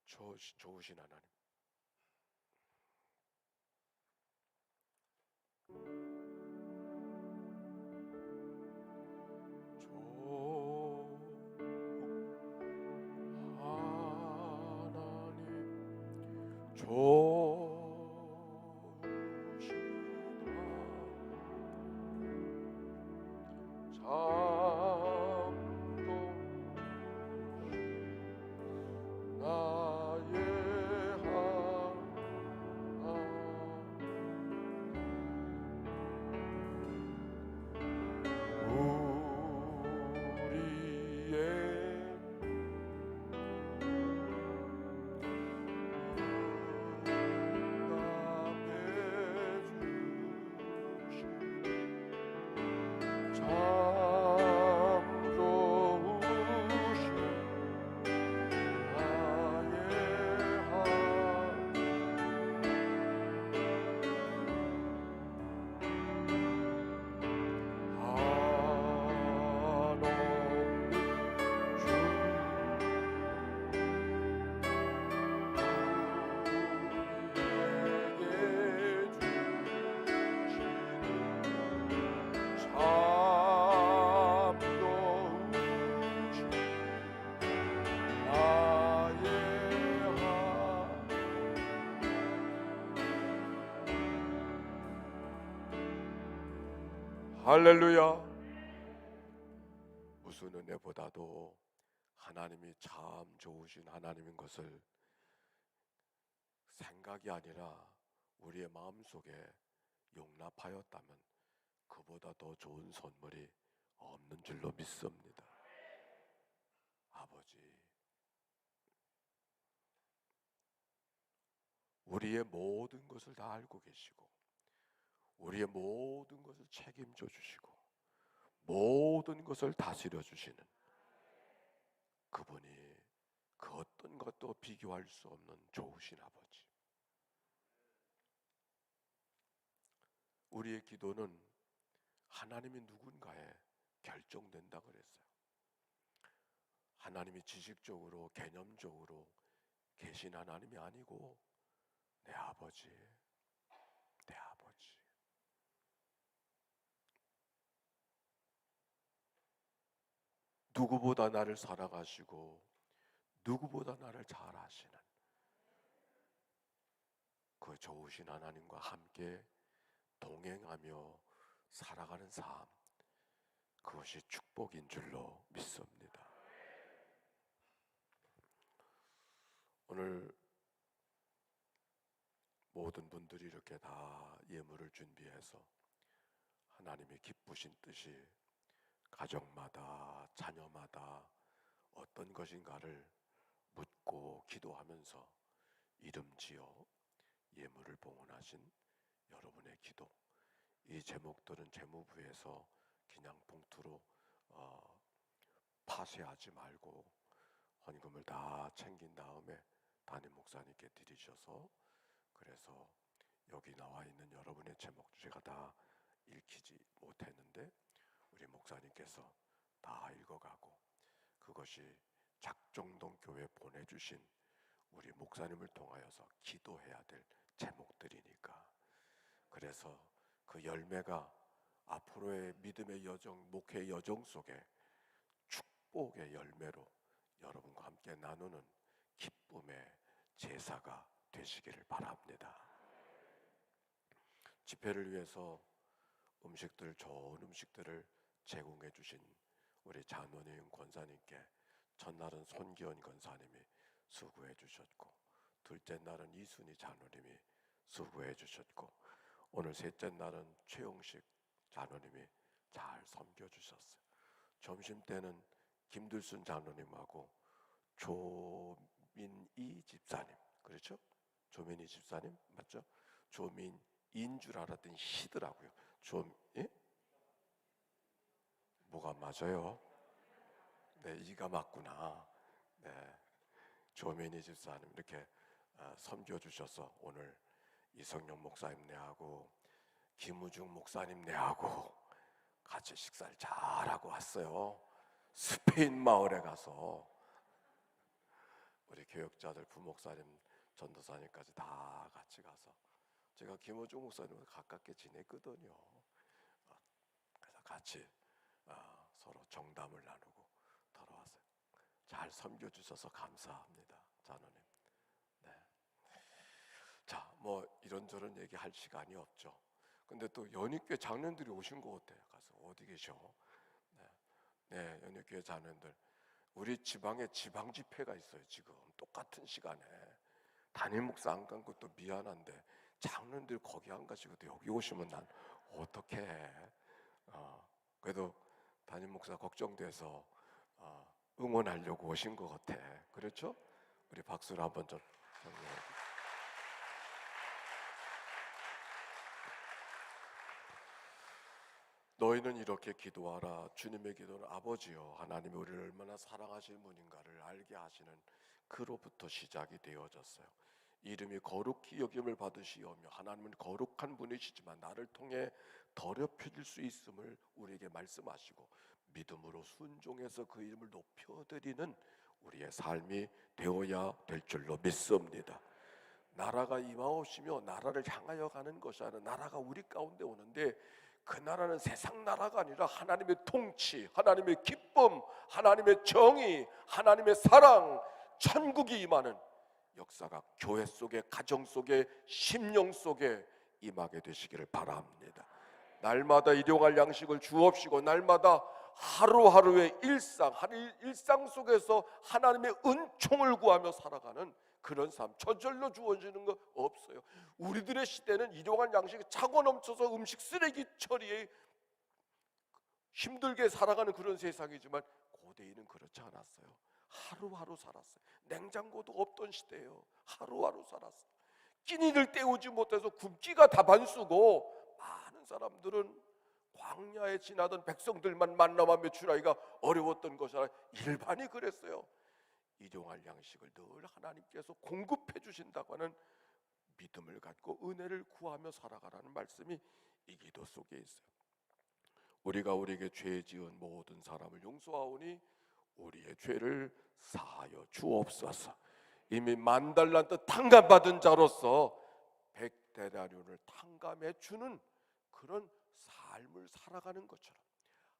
좋으신 하나님, 할렐루야. 무슨 은혜보다도 하나님이 참 좋으신 하나님인 것을 생각이 아니라 우리의 마음속에 용납하였다면 그보다 더 좋은 선물이 없는 줄로 믿습니다. 아버지, 우리의 모든 것을 다 알고 계시고 우리의 모든 것을 책임져 주시고 모든 것을 다스려 주시는 그분이 그 어떤 것도 비교할 수 없는 좋으신 아버지. 우리의 기도는 하나님이 누군가에 결정된다 그랬어요. 하나님이 지식적으로 개념적으로 계신 하나님이 아니고 내 아버지, 내 아버지. 누구보다 나를 사랑하시고 누구보다 나를 잘 아시는 그 좋으신 하나님과 함께 동행하며 살아가는 삶, 그것이 축복인 줄로 믿습니다. 오늘 모든 분들이 이렇게 다 예물을 준비해서 하나님의 기쁘신 뜻이 가정마다 자녀마다 어떤 것인가를 묻고 기도하면서 이름지어 예물을 봉헌하신 여러분의 기도, 이 제목들은 재무부에서 그냥 봉투로 파쇄하지 말고 헌금을 다 챙긴 다음에 담임 목사님께 드리셔서, 그래서 여기 나와 있는 여러분의 제목 제가 다 읽히지 못했는데 우리 목사님께서 다 읽어가고 그것이 작정동 교회 보내주신 우리 목사님을 통하여서 기도해야 될 제목들이니까, 그래서 그 열매가 앞으로의 믿음의 여정, 목회의 여정 속에 축복의 열매로 여러분과 함께 나누는 기쁨의 제사가 되시기를 바랍니다. 집회를 위해서 음식들, 좋은 음식들을 제공해 주신 우리 장로님 권사님께 첫날은 손기현 권사님이 수고해 주셨고, 둘째 날은 이순희 장로님이 수고해 주셨고, 오늘 셋째 날은 최용식 장로님이 잘 섬겨 주셨어요. 점심 때는 김들순 장로님하고 조민희 집사님, 그렇죠? 조민희 집사님 맞죠? 조민인 줄 알았더니 시더라고요. 예? 뭐가 맞아요? 네, 이가 맞구나. 네, 조민희 집사님 이렇게 섬겨주셔서 오늘 이성영 목사님 네하고 김우중 목사님 네하고 같이 식사를 잘하고 왔어요. 스페인 마을에 가서. 우리 교역자들, 부목사님, 전도사님까지 다 같이 가서 제가 김호중 목사님과 가깝게 지냈거든요. 그래서 같이 서로 정담을 나누고 돌아왔어요. 잘 섬겨주셔서 감사합니다, 자노님. 네. 자, 뭐 이런저런 얘기할 시간이 없죠. 근데 또 연희교회 장로님들이 오신 것 같아요. 가서 어디 계셔? 네, 연희교회 장로님들. 우리 지방에 지방 집회가 있어요. 지금 똑같은 시간에. 담임 목사 안 간 것도 미안한데 장로님들 거기 안 가시고 여기 오시면 난 어떡해. 그래도 담임 목사 걱정돼서 응원하려고 오신 것 같아. 그렇죠? 우리 박수로 한번 좀 정리해. 너희는 이렇게 기도하라. 주님의 기도는 아버지여 하나님이 우리를 얼마나 사랑하시는 분인가를 알게 하시는 그로부터 시작이 되어졌어요. 이름이 거룩히 여김을 받으시오며 하나님은 거룩한 분이시지만 나를 통해 더럽혀질 수 있음을 우리에게 말씀하시고 믿음으로 순종해서 그 이름을 높여드리는 우리의 삶이 되어야 될 줄로 믿습니다. 나라가 임하옵시며 나라를 향하여 가는 것이 아니라 나라가 우리 가운데 오는데 그 나라는 세상 나라가 아니라 하나님의 통치, 하나님의 기쁨, 하나님의 정의, 하나님의 사랑, 천국이 임하는 역사가 교회 속에, 가정 속에, 심령 속에 임하게 되시기를 바랍니다. 날마다 일용할 양식을 주옵시고 날마다 하루하루의 일상 속에서 하나님의 은총을 구하며 살아가는 그런 삶. 저절로 주어지는 거 없어요. 우리들의 시대는 일용할 양식이 차고 넘쳐서 음식 쓰레기 처리에 힘들게 살아가는 그런 세상이지만 고대인은 그렇지 않았어요. 하루하루 살았어요. 냉장고도 없던 시대예요. 하루하루 살았어요. 끼니를 때우지 못해서 굶기가 다반수고 많은 사람들은 광야에 지나던 백성들만 만나면 주라기가 어려웠던 것이 아니라 일반이 그랬어요. 일용할 양식을 늘 하나님께서 공급해 주신다고 하는 믿음을 갖고 은혜를 구하며 살아가라는 말씀이 이 기도 속에 있어요. 우리가 우리에게 죄 지은 모든 사람을 용서하오니 우리의 죄를 사하여 주옵소서. 이미 10,000달란트 탕감받은 자로서 100데나리온을 탕감해 주는 그런 삶을 살아가는 것처럼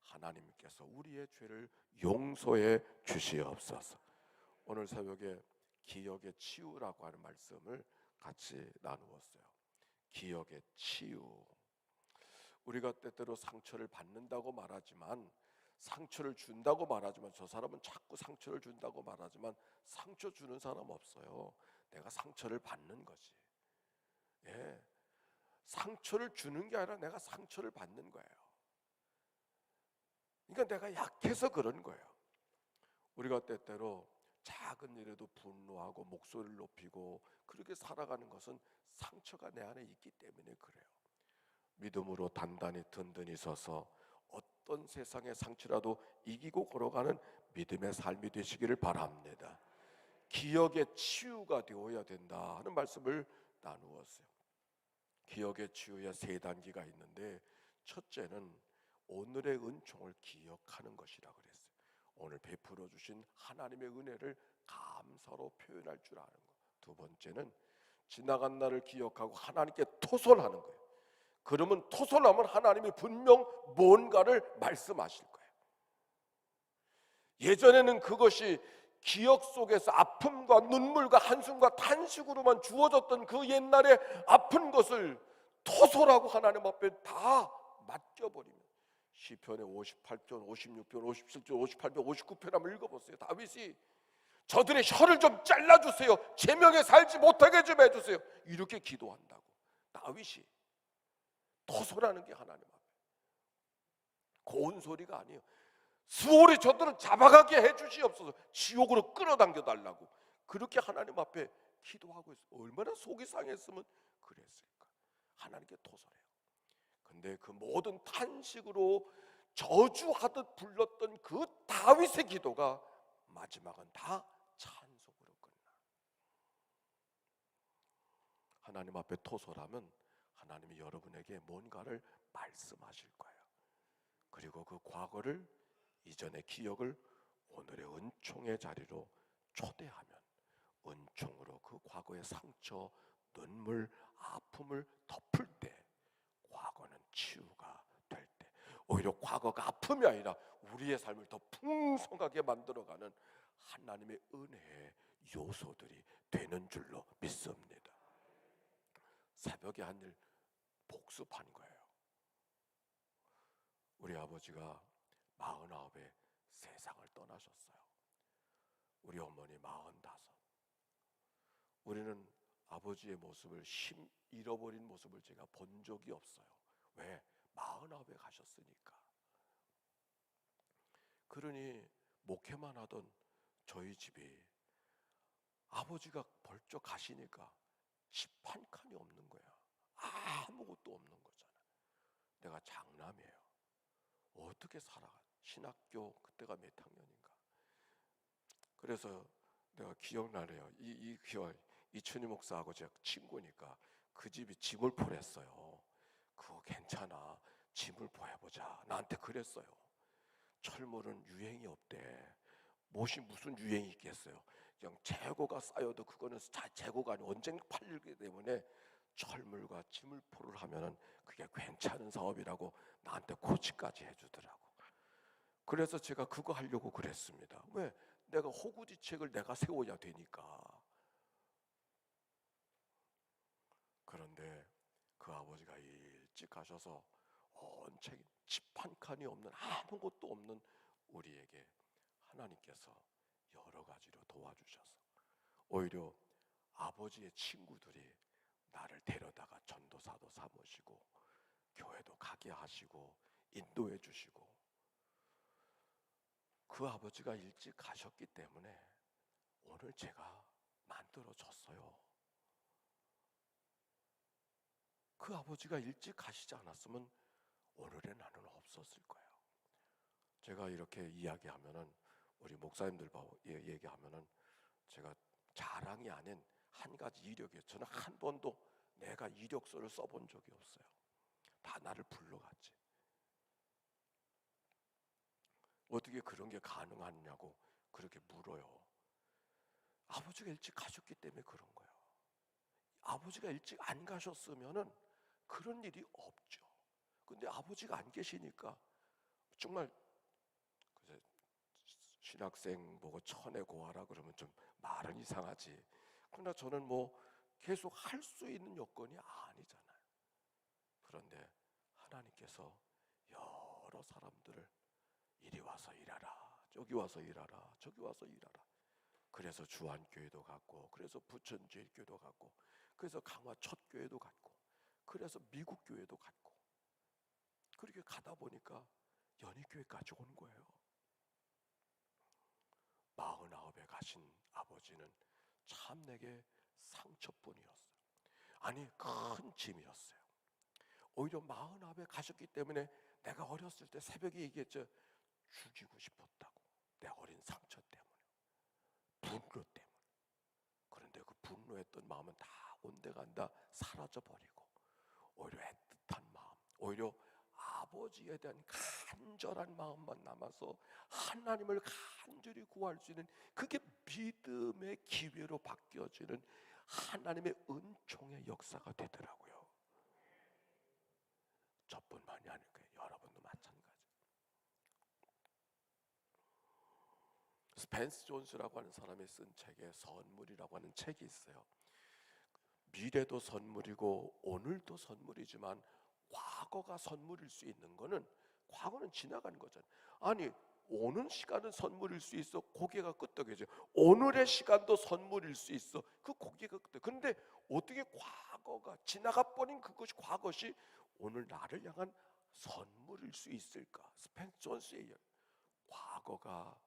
하나님께서 우리의 죄를 용서해 주시옵소서. 오늘 새벽에 기억의 치유라고 하는 말씀을 같이 나누었어요. 기억의 치유. 우리가 때때로 상처를 받는다고 말하지만, 상처를 준다고 말하지만, 저 사람은 자꾸 상처를 준다고 말하지만 상처 주는 사람 없어요. 내가 상처를 받는 거지. 예, 상처를 주는 게 아니라 내가 상처를 받는 거예요. 그러니까 내가 약해서 그런 거예요. 우리가 때때로 작은 일에도 분노하고 목소리를 높이고 그렇게 살아가는 것은 상처가 내 안에 있기 때문에 그래요. 믿음으로 단단히 든든히 서서 어떤 세상의 상처라도 이기고 걸어가는 믿음의 삶이 되시기를 바랍니다. 기억의 치유가 되어야 된다 하는 말씀을 나누었어요. 기억의 치유에 3단계가 있는데 첫째는 오늘의 은총을 기억하는 것이라 그랬어요. 오늘 베풀어 주신 하나님의 은혜를 감사로 표현할 줄 아는 것. 두 번째는 지나간 날을 기억하고 하나님께 토설하는 거예요. 그러면 토설하면 하나님이 분명 뭔가를 말씀하실 거예요. 예전에는 그것이 기억 속에서 아픔과 눈물과 한숨과 탄식으로만 주어졌던 그 옛날의 아픈 것을 토설하고 하나님 앞에 다 맡겨버리면, 시편의 58편, 56편, 57편, 58편, 59편 한번 읽어보세요. 다윗이 저들의 혀를 좀 잘라주세요. 제명에 살지 못하게 좀 해주세요. 이렇게 기도한다고. 다윗이 토설하는 게 하나님 앞에 고운 소리가 아니에요. 수월히 저들은 잡아가게 해주시옵소서. 지옥으로 끌어당겨 달라고 그렇게 하나님 앞에 기도하고 있어요. 얼마나 속이 상했으면 그랬을까. 하나님께 토설해요. 근데 그 모든 탄식으로 저주하듯 불렀던 그 다윗의 기도가 마지막은 다 찬송으로 끝나. 하나님 앞에 토설하면 하나님이 여러분에게 뭔가를 말씀하실 거예요. 그리고 그 과거를, 이전의 기억을 오늘의 은총의 자리로 초대하면 은총으로 그 과거의 상처, 눈물, 아픔을 덮을 때 과거는 치유가 될 때 오히려 과거가 아픔이 아니라 우리의 삶을 더 풍성하게 만들어가는 하나님의 은혜의 요소들이 되는 줄로 믿습니다. 새벽에 한 일 복습한 거예요. 우리 아버지가 49에 세상을 떠나셨어요. 우리 어머니 45. 우리는 아버지의 모습을 잃어버린 모습을 제가 본 적이 없어요. 왜? 49에 가셨으니까. 그러니 목회만 하던 저희 집이 아버지가 벌쩍 가시니까 집 한 칸이 없는 거야. 아무것도 없는 거잖아. 내가 장남이에요. 어떻게 살아가? 신학교 그때가 몇 학년인가. 그래서 내가 기억나네요. 이춘희 목사하고 제가 친구니까 그 집이 지물포를 했어요. 그거 괜찮아. 지물포 해보자. 나한테 그랬어요. 철물은 유행이 없대. 무슨 유행이 있겠어요. 그냥 재고가 쌓여도 그거는 재고가 아니고 언젠가 팔리기 때문에 철물과 지물포를 하면은 그게 괜찮은 사업이라고 나한테 코치까지 해주더라고. 그래서 제가 그거 하려고 그랬습니다. 왜? 내가 호구지책을 내가 세워야 되니까. 그런데 그 아버지가 일찍 가셔서 집 한 칸이 없는 아무것도 없는 우리에게 하나님께서 여러 가지로 도와주셔서 오히려 아버지의 친구들이 나를 데려다가 전도사도 삼으시고 교회도 가게 하시고 인도해 주시고 그 아버지가 일찍 가셨기 때문에 오늘 제가 만들어졌어요. 그 아버지가 일찍 가시지 않았으면 오늘의 나는 없었을 거예요. 제가 이렇게 이야기하면은 우리 목사님들 얘기하면은 제가 자랑이 아닌 한 가지 이력이에요. 저는 한 번도 내가 이력서를 써본 적이 없어요. 다 나를 불러갔지. 어떻게 그런 게 가능하냐고 그렇게 물어요. 아버지가 일찍 가셨기 때문에 그런 거예요. 아버지가 일찍 안 가셨으면은 그런 일이 없죠. 근데 아버지가 안 계시니까 정말 신학생 보고 천에 고하라 그러면 좀 말은 이상하지. 그러나 저는 계속 할 수 있는 여건이 아니잖아요. 그런데 하나님께서 여러 사람들을 이리 와서 일하라, 저기 와서 일하라, 저기 와서 일하라. 그래서 주안교회도 갔고, 그래서 부천제일교회도 갔고, 그래서 강화 첫교회도 갔고, 그래서 미국 교회도 갔고, 그렇게 가다 보니까 연희교회까지 온 거예요. 49에 가신 아버지는 참 내게 상처뿐이었어요. 아니 큰 짐이었어요. 오히려 49에 가셨기 때문에 내가 어렸을 때 새벽에 얘기했죠. 죽이고 싶었다고. 내 어린 상처 때문에, 분노 때문에. 그런데 그 분노했던 마음은 다 온데간다 사라져버리고 오히려 애틋한 마음, 오히려 아버지에 대한 간절한 마음만 남아서 하나님을 간절히 구할 수 있는, 그게 믿음의 기회로 바뀌어지는 하나님의 은총의 역사가 되더라고요. 저뿐만이 아닐 거예요. 여러분도 마찬가지. 스펜스 존스라고 하는 사람이 쓴 책에 선물이라고 하는 책이 있어요. 미래도 선물이고 오늘도 선물이지만 과거가 선물일 수 있는 거는, 과거는 지나간 거잖아요. 아니 오는 시간은 선물일 수 있어. 고개가 끄덕여져. 오늘의 시간도 선물일 수 있어. 그 고개가 끄덕여. 그런데 어떻게 과거가 지나가 버린 그것이, 과거시 오늘 나를 향한 선물일 수 있을까? 스펜서 존스의 이야기. 과거가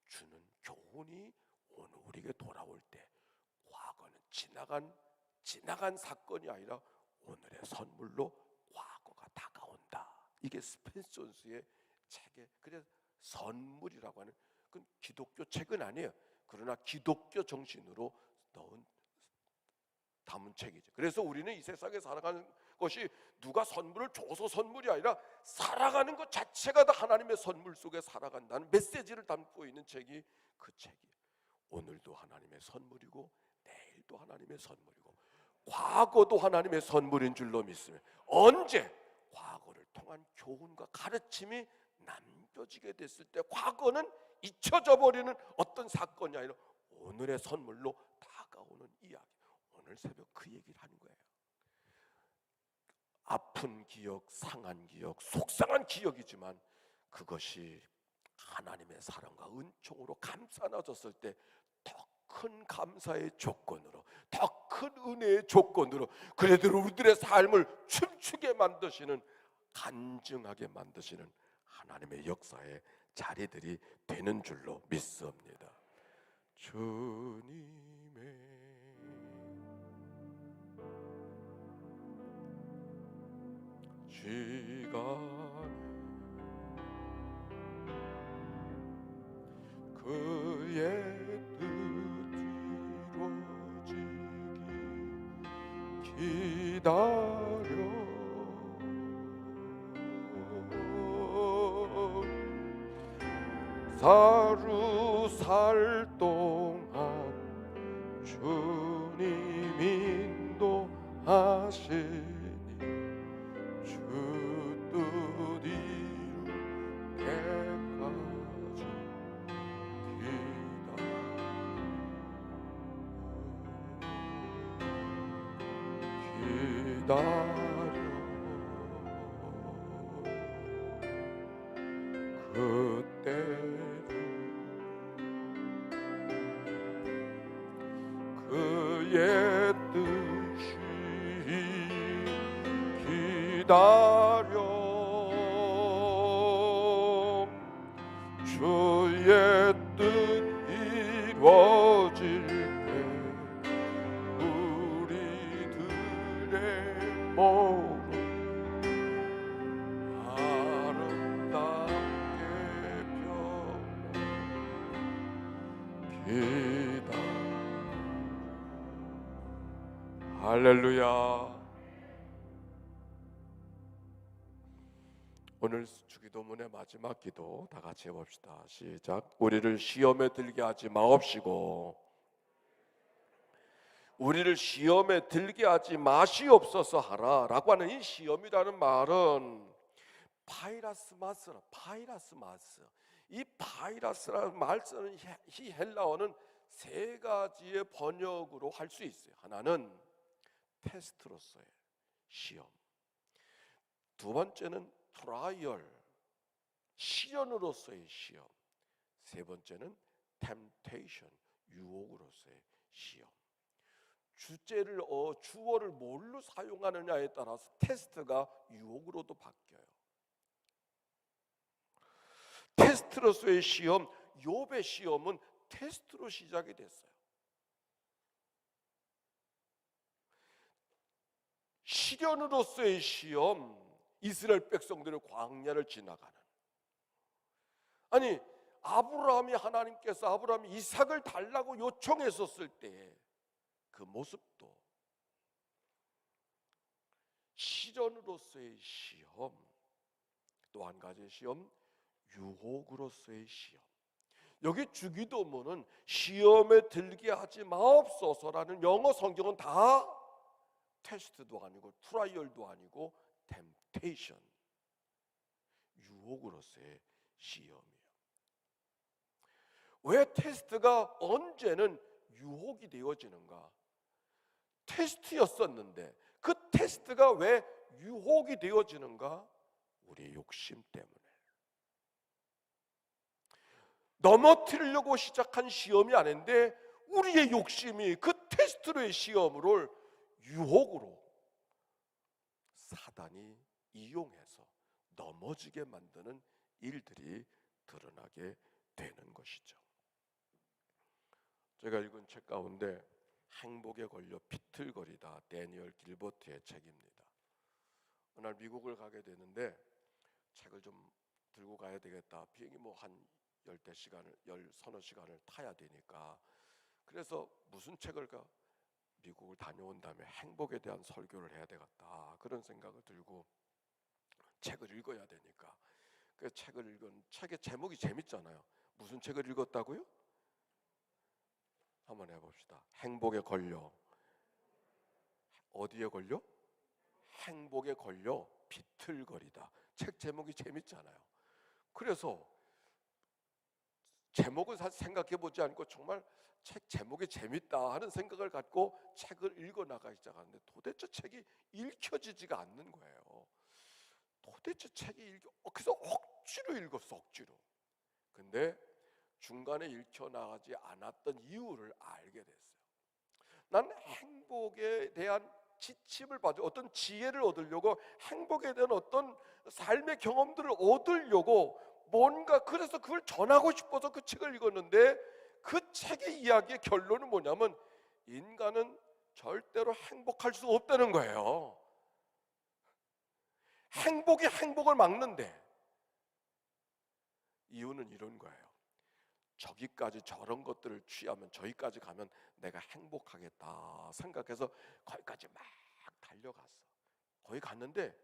주는 교훈이 오늘 우리에게 돌아올 때 과거는 지나간 사건이 아니라 오늘의 선물로 과거가 다가온다. 이게 스펜서 존스의 책에, 그래서 선물이라고 하는, 그건 기독교 책은 아니에요. 그러나 기독교 정신으로 담은 책이죠. 그래서 우리는 이 세상에 살아가는 것이 누가 선물을 줘서 선물이 아니라 살아가는 것 자체가 다 하나님의 선물 속에 살아간다는 메시지를 담고 있는 책이 그 책이에요. 오늘도 하나님의 선물이고 내일도 하나님의 선물이고 과거도 하나님의 선물인 줄로 믿으면 언제 과거를 통한 교훈과 가르침이 남겨지게 됐을 때 과거는 잊혀져 버리는 어떤 사건이 아니라 오늘의 선물로 다가오는 이야기. 오늘 새벽 그 얘기를 하는 거예요. 아픈 기억, 상한 기억, 속상한 기억이지만 그것이 하나님의 사랑과 은총으로 감싸 놔졌을 때 더 큰 감사의 조건으로, 더 큰 은혜의 조건으로 그래도 우리들의 삶을 춤추게 만드시는, 간증하게 만드시는 하나님의 역사의 자리들이 되는 줄로 믿습니다. 주님의 시간 그의 뜻 이루어지기 기다려 하루 살 동안 주님 인도하시니 주 뜻 이룰 때까지 기다려 그때를 그의 뜻이 기다려 주의 뜻 이루어질 때 우리들의 몸 아름답게 변해 할렐루야. 오늘 주기도문의 마지막 기도 다 같이 해봅시다. 시작. 우리를 시험에 들게 하지 마옵시고 우리를 시험에 들게 하지 마시옵소서 하라 라고 하는 이 시험이라는 말은 파이라스마스. 이 파이라스라는 말 쓰는 이 헬라어는 세 가지의 번역으로 할 수 있어요. 하나는 테스트로서의 시험, 두 번째는 트라이얼, 시련으로서의 시험, 세 번째는 템테이션, 유혹으로서의 시험. 주어를 뭘로 사용하느냐에 따라서 테스트가 유혹으로도 바뀌어요. 테스트로서의 시험, 욥의 시험은 테스트로 시작이 됐어요. 시련으로서의 시험, 이스라엘 백성들의 광야를 지나가는. 아니 아브라함이 하나님께서 아브라함이 이삭을 달라고 요청했었을 때 그 모습도 시련으로서의 시험, 또 한 가지의 시험, 유혹으로서의 시험. 여기 주기도문은 시험에 들게 하지 마옵소서라는 영어 성경은 다 테스트도 아니고 트라이얼도 아니고 템테이션, 유혹으로서의 시험이에요. 왜 테스트가 언제는 유혹이 되어지는가? 테스트였었는데 그 테스트가 왜 유혹이 되어지는가? 우리의 욕심 때문에. 넘어뜨리려고 시작한 시험이 아닌데 우리의 욕심이 그 테스트로의 시험을 유혹으로 사단이 이용해서 넘어지게 만드는 일들이 드러나게 되는 것이죠. 제가 읽은 책 가운데 행복에 걸려 비틀거리다, 데니얼 길버트의 책입니다. 어느 날 미국을 가게 되는데 책을 좀 들고 가야 되겠다. 비행기 한 서너 시간을 타야 되니까. 그래서 무슨 책을 미국을 다녀온 다음에 행복에 대한 설교를 해야 되겠다. 그런 생각을 들고 책을 읽어야 되니까. 그 책을 읽은 책의 제목이 재밌잖아요. 무슨 책을 읽었다고요? 한번 해봅시다. 행복에 걸려. 어디에 걸려? 행복에 걸려 비틀거리다. 책 제목이 재밌잖아요. 그래서 제목을 생각해 보지 않고 정말 책 제목이 재밌다 하는 생각을 갖고 책을 읽어 나가기 시작하는데 도대체 책이 읽혀지지가 않는 거예요. 도대체 책이 그래서 억지로 읽었어, 억지로. 근데 중간에 읽혀 나가지 않았던 이유를 알게 됐어요. 난 행복에 대한 지침을 받아 어떤 지혜를 얻으려고, 행복에 대한 어떤 삶의 경험들을 얻으려고 뭔가, 그래서 그걸 전하고 싶어서 그 책을 읽었는데, 그 책의 이야기의 결론은 뭐냐면 인간은 절대로 행복할 수 없다는 거예요. 행복이 행복을 막는데, 이유는 이런 거예요. 저기까지 저런 것들을 취하면, 저기까지 가면 내가 행복하겠다 생각해서 거기까지 막 달려갔어. 거기 갔는데,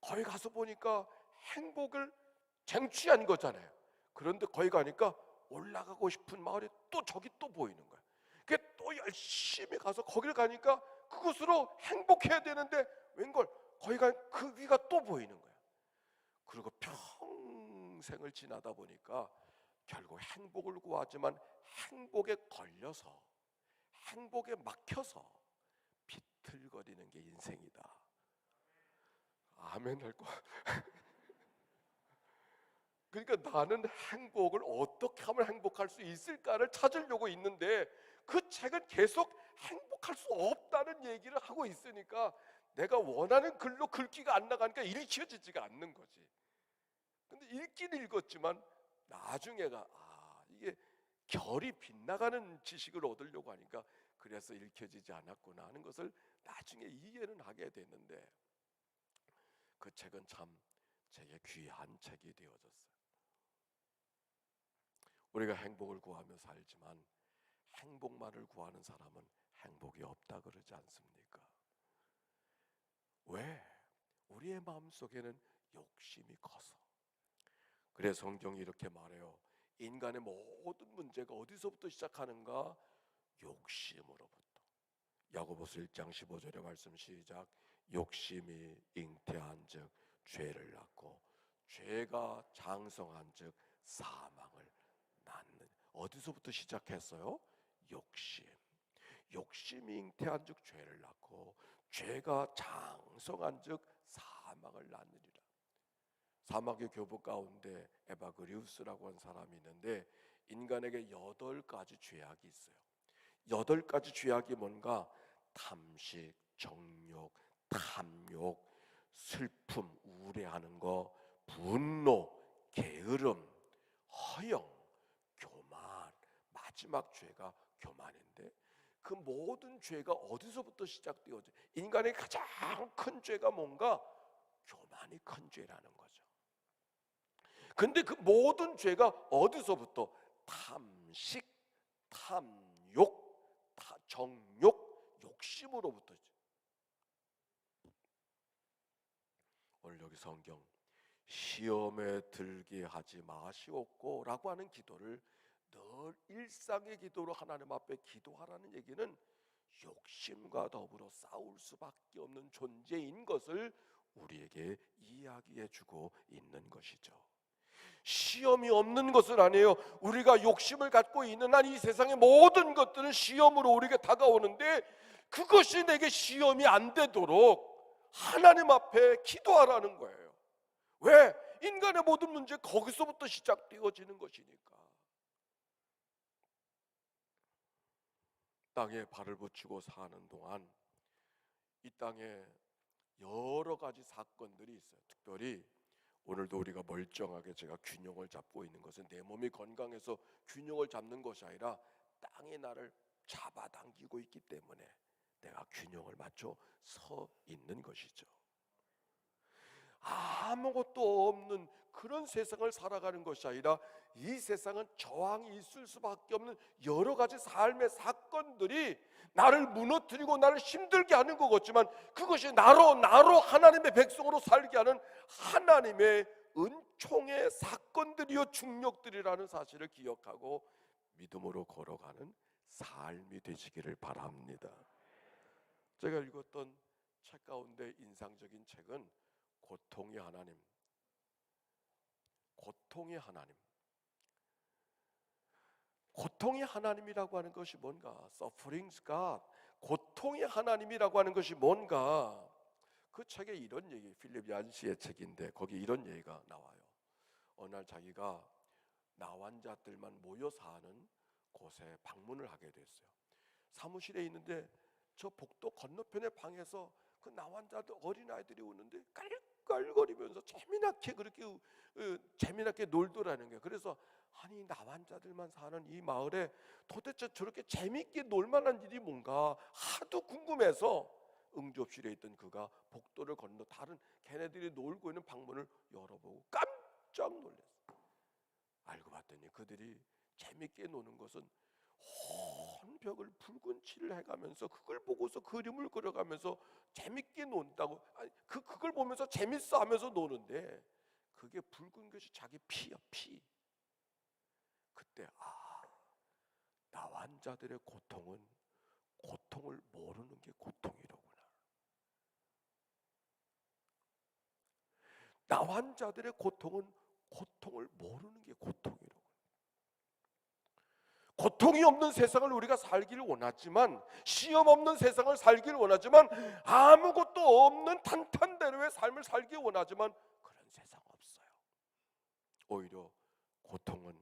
거기 가서 보니까 행복을 쟁취한 거잖아요. 그런데 거기 가니까 올라가고 싶은 마을이 또 저기 또 보이는 거예요. 그게 또 열심히 가서 거기를 가니까 그곳으로 행복해야 되는데 웬걸 거기 가 그 위가 또 보이는 거예요. 그리고 평생을 지나다 보니까 결국 행복을 구하지만 행복에 걸려서, 행복에 막혀서 비틀거리는 게 인생이다. 아멘 할 거. 그러니까 나는 행복을 어떻게 하면 행복할 수 있을까를 찾으려고 있는데, 그 책은 계속 행복할 수 없다는 얘기를 하고 있으니까 내가 원하는 글로 글귀가 안 나가니까 읽혀지지가 않는 거지. 근데 읽긴 읽었지만 나중에가 이게 결이 빗나가는 지식을 얻으려고 하니까 그래서 읽혀지지 않았구나 하는 것을 나중에 이해는 하게 됐는데, 그 책은 참 제게 귀한 책이 되어졌어요. 우리가 행복을 구하며 살지만 행복만을 구하는 사람은 행복이 없다 그러지 않습니까? 왜? 우리의 마음속에는 욕심이 커서. 그래서 성경이 이렇게 말해요. 인간의 모든 문제가 어디서부터 시작하는가? 욕심으로부터. 야고보서 1장 15절의 말씀 시작. 욕심이 잉태한즉 죄를 낳고 죄가 장성한즉 사망을 낳는. 어디서부터 시작했어요? 욕심. 욕심이 잉태한즉 죄를 낳고 죄가 장성한즉 사망을 낳느니라. 사막의 교부 가운데 에바그리우스라고 하는 사람이 있는데, 인간에게 8가지 죄악이 있어요. 8가지 죄악이 뭔가? 탐식, 정욕, 탐욕, 슬픔, 우울해하는 거, 분노, 게으름, 허영, 교만. 마지막 죄가 교만인데, 그 모든 죄가 어디서부터 시작되어져? 인간의 가장 큰 죄가 뭔가? 교만이 큰 죄라는 거죠. 근데 그 모든 죄가 어디서부터? 탐식, 탐욕, 정욕, 욕심으로부터죠. 오늘 여기 성경 시험에 들게 하지 마시옵고 라고 하는 기도를 늘 일상의 기도로 하나님 앞에 기도하라는 얘기는 욕심과 더불어 싸울 수밖에 없는 존재인 것을 우리에게 이야기해 주고 있는 것이죠. 시험이 없는 것은 아니에요. 우리가 욕심을 갖고 있는 한 이 세상의 모든 것들은 시험으로 우리에게 다가오는데, 그것이 내게 시험이 안 되도록 하나님 앞에 기도하라는 거예요. 왜? 인간의 모든 문제 거기서부터 시작되어지는 것이니까. 땅에 발을 붙이고 사는 동안 이 땅에 여러 가지 사건들이 있어요. 특별히 오늘도 우리가 멀쩡하게 제가 균형을 잡고 있는 것은 내 몸이 건강해서 균형을 잡는 것이 아니라 땅이 나를 잡아당기고 있기 때문에 내가 균형을 맞춰 서 있는 것이죠. 아무것도 없는 그런 세상을 살아가는 것이 아니라 이 세상은 저항이 있을 수밖에 없는 여러 가지 삶의 사건들이 나를 무너뜨리고 나를 힘들게 하는 것 같지만, 그것이 나로 하나님의 백성으로 살게 하는 하나님의 은총의 사건들이요 중력들이라는 사실을 기억하고 믿음으로 걸어가는 삶이 되시기를 바랍니다. 제가 읽었던 책 가운데 인상적인 책은 고통의 하나님. 고통의 하나님. 고통의 하나님이라고 하는 것이 뭔가? Suffering's God. 고통의 하나님이라고 하는 것이 뭔가? 그 책에 이런 얘기, 필립 얀시의 책인데 거기 이런 얘기가 나와요. 어느 날 자기가 나환자들만 모여 사는 곳에 방문을 하게 됐어요. 사무실에 있는데 저 복도 건너편의 방에서 그 나환자들 어린아이들이 오는데 깔깔거리면서 재미나게 그렇게 재미나게 놀더라는 거예요. 그래서 아니 나환자들만 사는 이 마을에 도대체 저렇게 재밌게 놀만한 일이 뭔가 하도 궁금해서 응접실에 있던 그가 복도를 건너 다른 걔네들이 놀고 있는 방문을 열어보고 깜짝 놀랐어요. 알고 봤더니 그들이 재밌게 노는 것은 온 벽을 붉은 칠을 해가면서 그걸 보고서 그림을 그려가면서 재밌게 논다고. 아니, 그걸 보면서 재밌어 하면서 노는데 그게 붉은 것이 자기 피야, 피. 그때 나환자들의 고통은 고통을 모르는 게 고통이로구나. 나환자들의 고통은 고통을 모르는 게 고통이로구나. 고통이 없는 세상을 우리가 살기를 원하지만, 시험 없는 세상을 살기를 원하지만, 아무것도 없는 탄탄대로의 삶을 살기 원하지만 그런 세상 없어요. 오히려 고통은,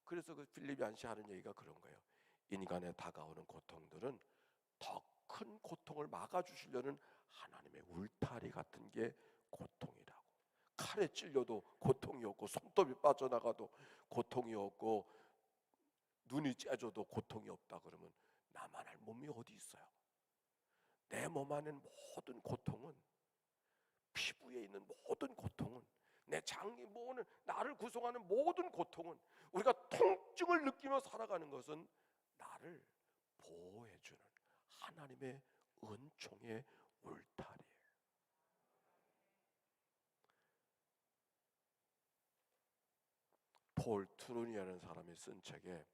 그래서 그 필립 얀시 하는 얘기가 그런 거예요. 인간에 다가오는 고통들은 더 큰 고통을 막아주시려는 하나님의 울타리 같은 게 고통이라고. 칼에 찔려도 고통이 없고, 손톱이 빠져나가도 고통이 없고, 눈이 째져도 고통이 없다 그러면 나만 할 몸이 어디 있어요? 내 몸 안에는 모든 고통은, 피부에 있는 모든 고통은, 내 장이 모으는 나를 구성하는 모든 고통은, 우리가 통증을 느끼며 살아가는 것은 나를 보호해주는 하나님의 은총의 울타리예요. 폴 트루니라는 사람이 쓴 책에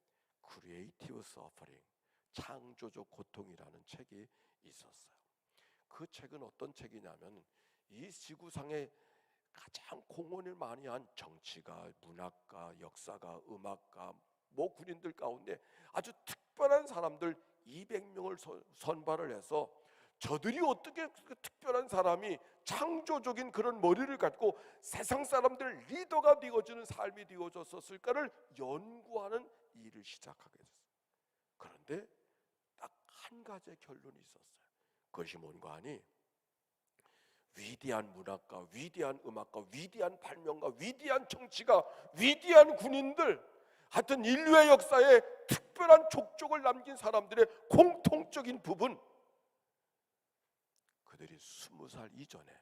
Creative Suffering, 창조적 고통이라는 책이 있었어요. 그 책은 어떤 책이냐면, 이 지구상에 가장 공헌을 많이 한 정치가, 문학가, 역사가, 음악가, 군인들 가운데 아주 특별한 사람들 200명을 선발을 해서 저들이 어떻게 그 특별한 사람이 창조적인 그런 머리를 갖고 세상 사람들 리더가 되어주는 삶이 되어졌었을까를 연구하는 일을 시작하게 됐어요. 그런데 딱 한 가지의 결론이 있었어요. 그것이 뭔가 하니, 위대한 문학가, 위대한 음악가, 위대한 발명가, 위대한 정치가, 위대한 군인들, 하여튼 인류의 역사에 특별한 족적을 남긴 사람들의 공통적인 부분, 그들이 20살 이전에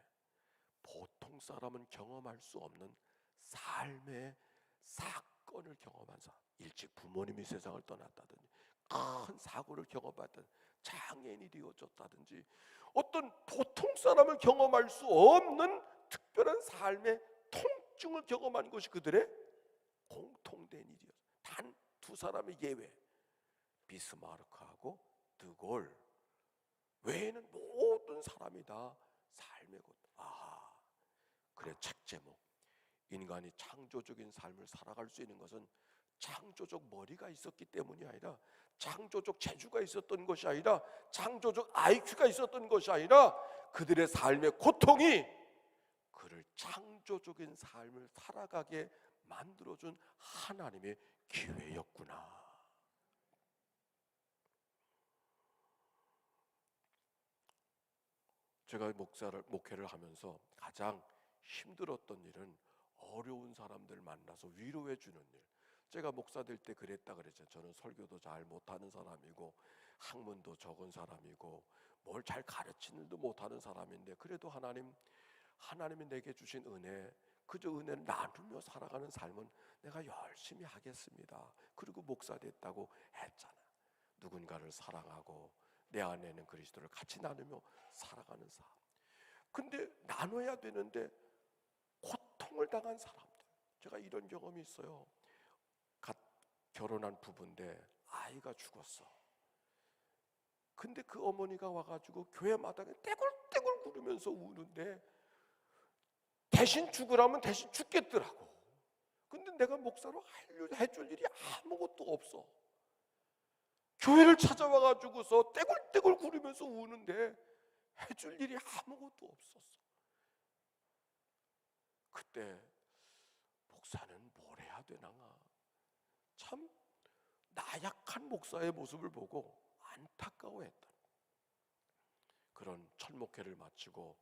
보통 사람은 경험할 수 없는 삶의 사건을 경험한 사람, 일찍 부모님이 세상을 떠났다든지, 큰 사고를 경험했던 장애인이 되어졌다든지, 어떤 보통 사람을 경험할 수 없는 특별한 삶의 통증을 경험한 것이 그들의 공통된 일이었어요. 단 두 사람의 예외, 비스마르크하고 드골 외에는 모든 사람이 다 삶의 고통. 그래, 책 제목, 인간이 창조적인 삶을 살아갈 수 있는 것은 창조적 머리가 있었기 때문이 아니라, 창조적 재주가 있었던 것이 아니라, 창조적 IQ가 있었던 것이 아니라, 그들의 삶의 고통이 그를 창조적인 삶을 살아가게 만들어준 하나님의 기회였구나. 제가 목회를 하면서 가장 힘들었던 일은 어려운 사람들 만나서 위로해 주는 일. 제가 목사 될 때 그랬다 그랬죠. 저는 설교도 잘 못하는 사람이고, 학문도 적은 사람이고, 뭘 잘 가르치는 일도 못하는 사람인데, 그래도 하나님이 내게 주신 은혜, 그저 은혜를 나누며 살아가는 삶은 내가 열심히 하겠습니다. 그리고 목사 됐다고 했잖아. 누군가를 사랑하고 내 안에는 그리스도를 같이 나누며 살아가는 삶. 근데 나눠야 되는데 고통을 당한 사람들, 제가 이런 경험이 있어요. 갓 결혼한 부부인데 아이가 죽었어. 근데 그 어머니가 와가지고 교회 마당에 떼굴떼굴 구르면서 우는데 대신 죽으라면 대신 죽겠더라고. 근데 내가 목사로 해줄 일이 아무것도 없어. 교회를 찾아와가지고서 떼굴떼굴 구르면서 우는데 해줄 일이 아무것도 없었어. 그때 목사는 뭘 해야 되나, 참 나약한 목사의 모습을 보고 안타까워했다. 그런 철목회를 마치고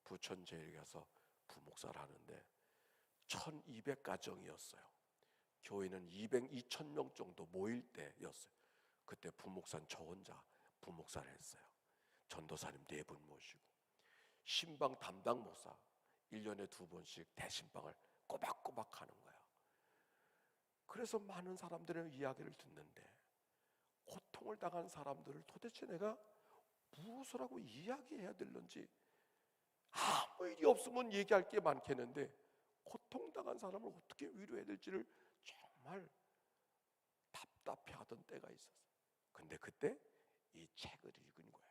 부천제에 가서 부목사를 하는데 1200가정이었어요. 교회는 2000명 정도 모일 때였어요. 그때 부목사는 저 혼자 부목사를 했어요. 전도사님 4분 모시고 신방 담당 목사 1년에 2번씩 대신방을 꼬박꼬박 하는 거야. 그래서 많은 사람들의 이야기를 듣는데 고통을 당한 사람들을 도대체 내가 무엇을 하고 이야기해야 될런지, 아무 일이 없으면 얘기할 게 많겠는데 고통당한 사람을 어떻게 위로해야 될지를 정말 답답해하던 때가 있었어요. 근데 그때 이 책을 읽은 거예요.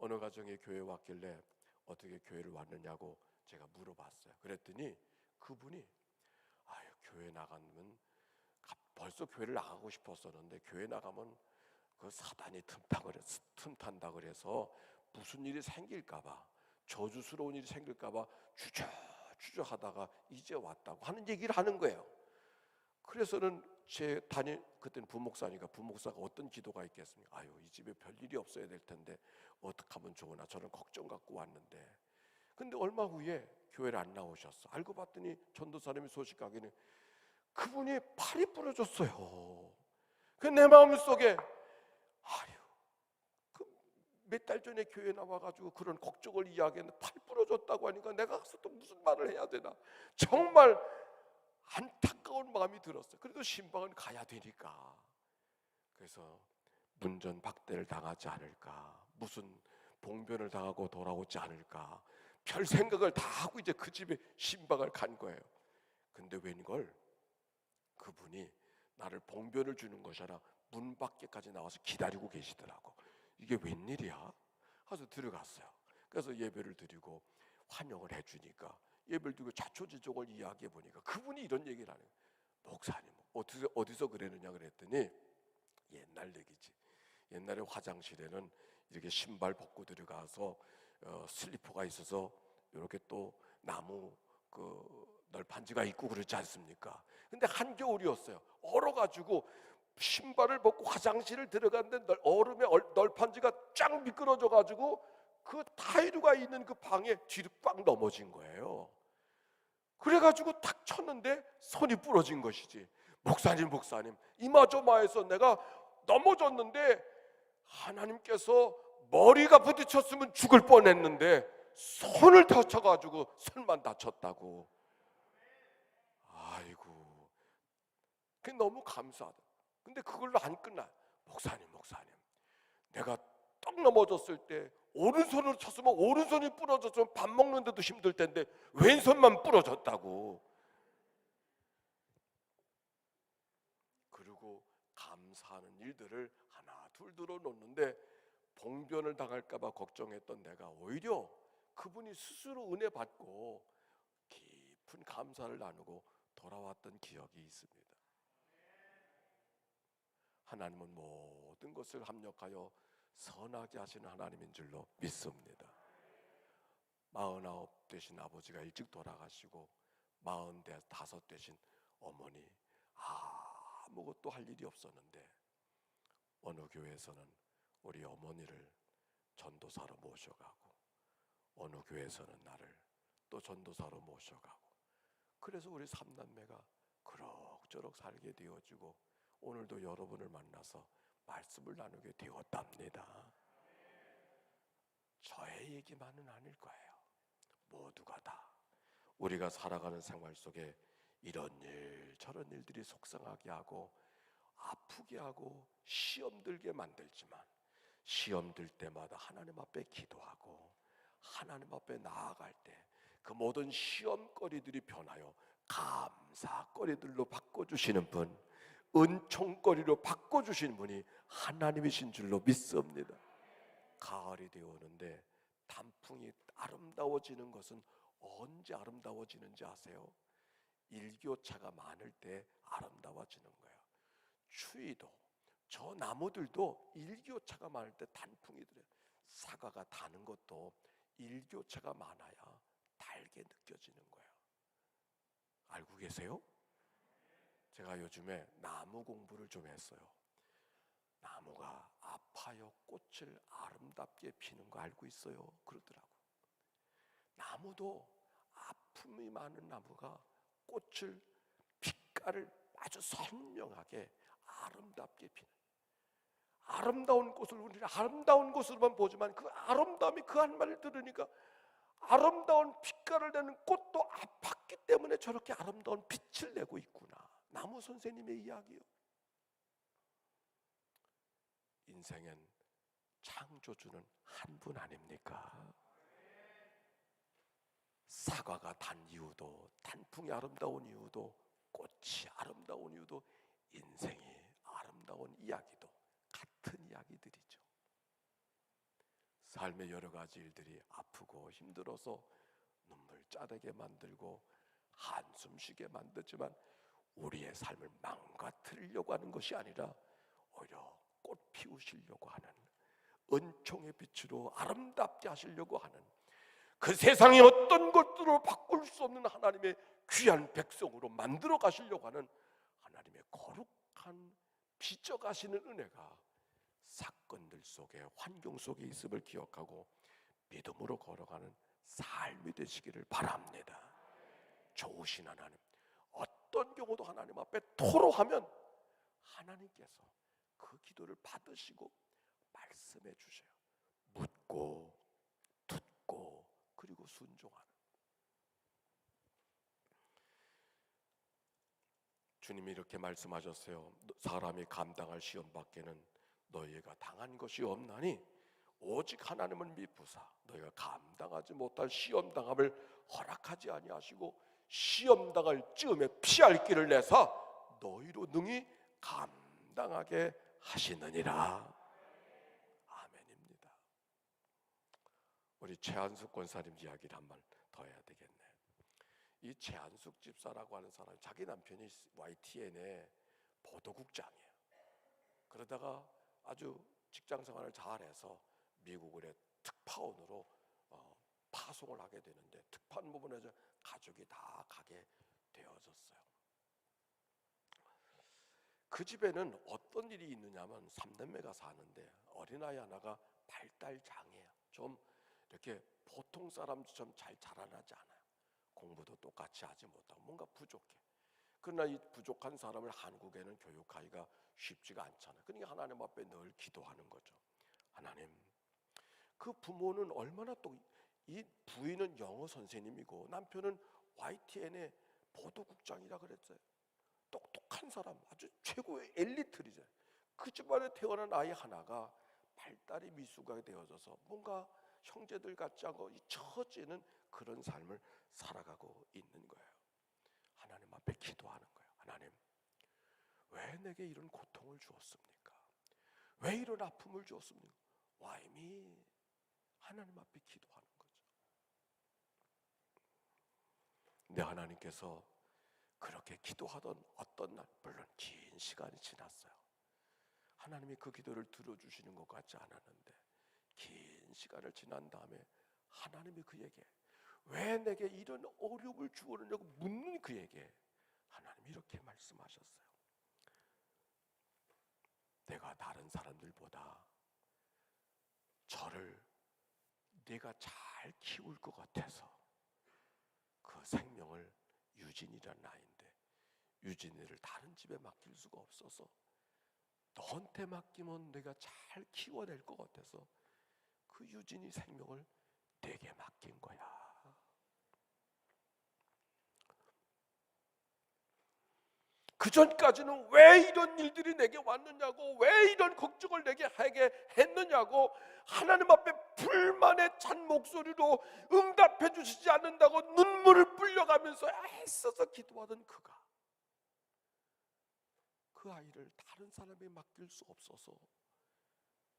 어느 가정에 교회에 왔길래 어떻게 교회를 왔느냐고 제가 물어봤어요. 그랬더니 그분이 교회 나가면 벌써 교회를 나가고 싶었었는데 교회 나가면 그 사단이 틈탄다 그래서 무슨 일이 생길까봐, 저주스러운 일이 생길까봐 주저하다가 이제 왔다고 하는 얘기를 하는 거예요. 그래서는 그때는 부목사니까 부목사가 어떤 기도가 있겠습니까? 이 집에 별일이 없어야 될 텐데 어떻게 하면 좋으나 저는 걱정 갖고 왔는데. 근데 얼마 후에 교회를 안 나오셨어. 알고 봤더니 전도사님이 소식하기는 그분이 팔이 부러졌어요. 그 내 마음속에 몇 달 전에 교회 나와가지고 그런 걱정을 이야기했는데 팔 부러졌다고 하니까 내가 가서 또 무슨 말을 해야 되나, 정말 안타까운 마음이 들었어요. 그래도 신방은 가야 되니까. 그래서 문전박대를 당하지 않을까, 무슨 봉변을 당하고 돌아오지 않을까, 별 생각을 다 하고 이제 그 집에 신방을 간 거예요. 근데 웬걸 그분이 나를 봉변을 주는 것이 아니라 문 밖에까지 나와서 기다리고 계시더라고. 이게 웬일이야? 가서 들어갔어요. 그래서 예배를 드리고 환영을 해주니까 예배를 드리고 자초지종을 이야기해 보니까 그분이 이런 얘기를 하는 거예요. 목사님 어디서 그랬느냐 그랬더니 옛날 얘기지. 옛날에 화장실에는 이렇게 신발 벗고 들어가서 슬리퍼가 있어서 이렇게 또 나무 널판지가 있고 그렇지 않습니까? 근데 한겨울이었어요. 얼어가지고 신발을 벗고 화장실을 들어갔는데 얼음에 널판지가 쫙 미끄러져가지고 그 타이르가 있는 그 방에 뒤로 꽉 넘어진 거예요. 그래가지고 탁 쳤는데 손이 부러진 것이지. 목사님 이마저마해서 내가 넘어졌는데 하나님께서 머리가 부딪혔으면 죽을 뻔했는데 손을 다쳐가지고 손만 다쳤다고. 아이고, 그게 너무 감사하다. 근데 그걸로 안 끝나. 목사님 내가 떡 넘어졌을 때 오른손으로 쳤으면 오른손이 부러졌으면 밥 먹는데도 힘들 텐데 왼손만 부러졌다고. 그리고 감사하는 일들을 하나 둘 들어놓는데 봉변을 당할까 봐 걱정했던 내가 오히려 그분이 스스로 은혜 받고 깊은 감사를 나누고 돌아왔던 기억이 있습니다. 하나님은 모든 것을 합력하여 선하게 하시는 하나님인 줄로 믿습니다. 49 되신 아버지가 일찍 돌아가시고 45 되신 어머니, 아무것도 할 일이 없었는데 어느 교회에서는 우리 어머니를 전도사로 모셔가고 어느 교회에서는 나를 또 전도사로 모셔가고, 그래서 우리 3남매가 그럭저럭 살게 되어지고 오늘도 여러분을 만나서 말씀을 나누게 되었답니다. 저의 얘기만은 아닐 거예요. 모두가 다 우리가 살아가는 생활 속에 이런 일 저런 일들이 속상하게 하고 아프게 하고 시험 들게 만들지만 시험 들 때마다 하나님 앞에 기도하고 하나님 앞에 나아갈 때 그 모든 시험거리들이 변하여 감사거리들로 바꿔주시는 분, 은총거리로 바꿔주신 분이 하나님이신 줄로 믿습니다. 가을이 되어오는데 단풍이 아름다워지는 것은 언제 아름다워지는지 아세요? 일교차가 많을 때 아름다워지는 거예요. 추위도, 저 나무들도 일교차가 많을 때 단풍이 들어요. 사과가 다는 것도 일교차가 많아야 달게 느껴지는 거예요. 알고 계세요? 제가 요즘에 나무 공부를 좀 했어요. 나무가 아파요 꽃을 아름답게 피는 거 알고 있어요? 그러더라고. 나무도 아픔이 많은 나무가 꽃을 빛깔을 아주 선명하게 아름답게 피는, 아름다운 꽃을 우리는 아름다운 꽃으로만 보지만 그 아름다움이 그 한 말을 들으니까 아름다운 빛깔을 내는 꽃도 아팠기 때문에 저렇게 아름다운 빛을 내고 있구나. 나무 선생님의 이야기요. 인생엔 창조주는 한 분 아닙니까? 사과가 단 이유도, 단풍이 아름다운 이유도, 꽃이 아름다운 이유도, 인생이 아름다운 이야기도 같은 이야기들이죠. 삶의 여러 가지 일들이 아프고 힘들어서 눈물 짜내게 만들고 한숨 쉬게 만들지만 우리의 삶을 망가뜨리려고 하는 것이 아니라 오히려 꽃 피우시려고 하는, 은총의 빛으로 아름답게 하시려고 하는, 그 세상의 어떤 것들로 바꿀 수 없는 하나님의 귀한 백성으로 만들어 가시려고 하는 하나님의 거룩한 빚어가시는 은혜가 사건들 속에, 환경 속에 있음을 기억하고 믿음으로 걸어가는 삶이 되시기를 바랍니다. 좋으신 하나님, 어떤 경우도 하나님 앞에 토로하면 하나님께서 그 기도를 받으시고 말씀해 주셔요. 묻고 듣고 그리고 순종하는. 주님이 이렇게 말씀하셨어요. 사람이 감당할 시험 밖에는 너희가 당한 것이 없나니 오직 하나님을 미쁘사 너희가 감당하지 못할 시험 당함을 허락하지 아니하시고 시험 당할 즈음에 피할 길을 내사 너희로 능히 감당하게 하시느니라. 아멘입니다. 우리 최한숙 권사님 이야기를 한 번 더 해야 되겠네. 이 최한숙 집사라고 하는 사람이 자기 남편이 YTN의 보도국장이에요. 그러다가 아주 직장생활을 잘해서 미국의 특파원으로 파송을 하게 되는데 특파원 부분에서 가족이 다 가게 되어졌어요. 그 집에는 어떤 일이 있느냐면 3남매가 사는데 어린아이 하나가 발달장애야. 좀 이렇게 보통 사람처럼 잘 자라나지 않아요. 공부도 똑같이 하지 못하고 뭔가 부족해. 그러나 이 부족한 사람을 한국에는 교육하기가 쉽지가 않잖아요. 그러니까 하나님 앞에 늘 기도하는 거죠. 하나님, 그 부모는 얼마나 또, 이 부인은 영어 선생님이고 남편은 YTN의 보도국장이라 그랬어요. 똑똑한 사람, 아주 최고의 엘리트리죠. 그 집안에 태어난 아이 하나가 발달이 미숙하게 되어져서 뭔가 형제들 같지 않고 처지는 그런 삶을 살아가고 있는 거예요. 하나님 앞에 기도하는 거예요. 하나님, 왜 내게 이런 고통을 주었습니까? 왜 이런 아픔을 주었습니까? Why me? 하나님 앞에 기도하는 거죠. 근데 하나님께서 그렇게 기도하던 어떤 날, 물론 긴 시간이 지났어요. 하나님이 그 기도를 들어주시는 것 같지 않았는데 긴 시간을 지난 다음에 하나님이 그에게 왜 내게 이런 어려움을 주었느냐고 묻는 그에게 하나님이 이렇게 말씀하셨어요. 내가 다른 사람들보다 저를 내가 잘 키울 것 같아서 그 생명을 유진이라는 아이인데 유진이를 다른 집에 맡길 수가 없어서 너한테 맡기면 내가 잘 키워낼 것 같아서 그 유진이 생명을 내게 맡긴 거야. 그 전까지는 왜 이런 일들이 내게 왔느냐고, 왜 이런 걱정을 내게 하게 했느냐고 하나님 앞에 불만의 찬 목소리로 응답해 주시지 않는다고 눈물을 불려가면서 애써서 기도하던 그가 그 아이를 다른 사람에게 맡길 수 없어서,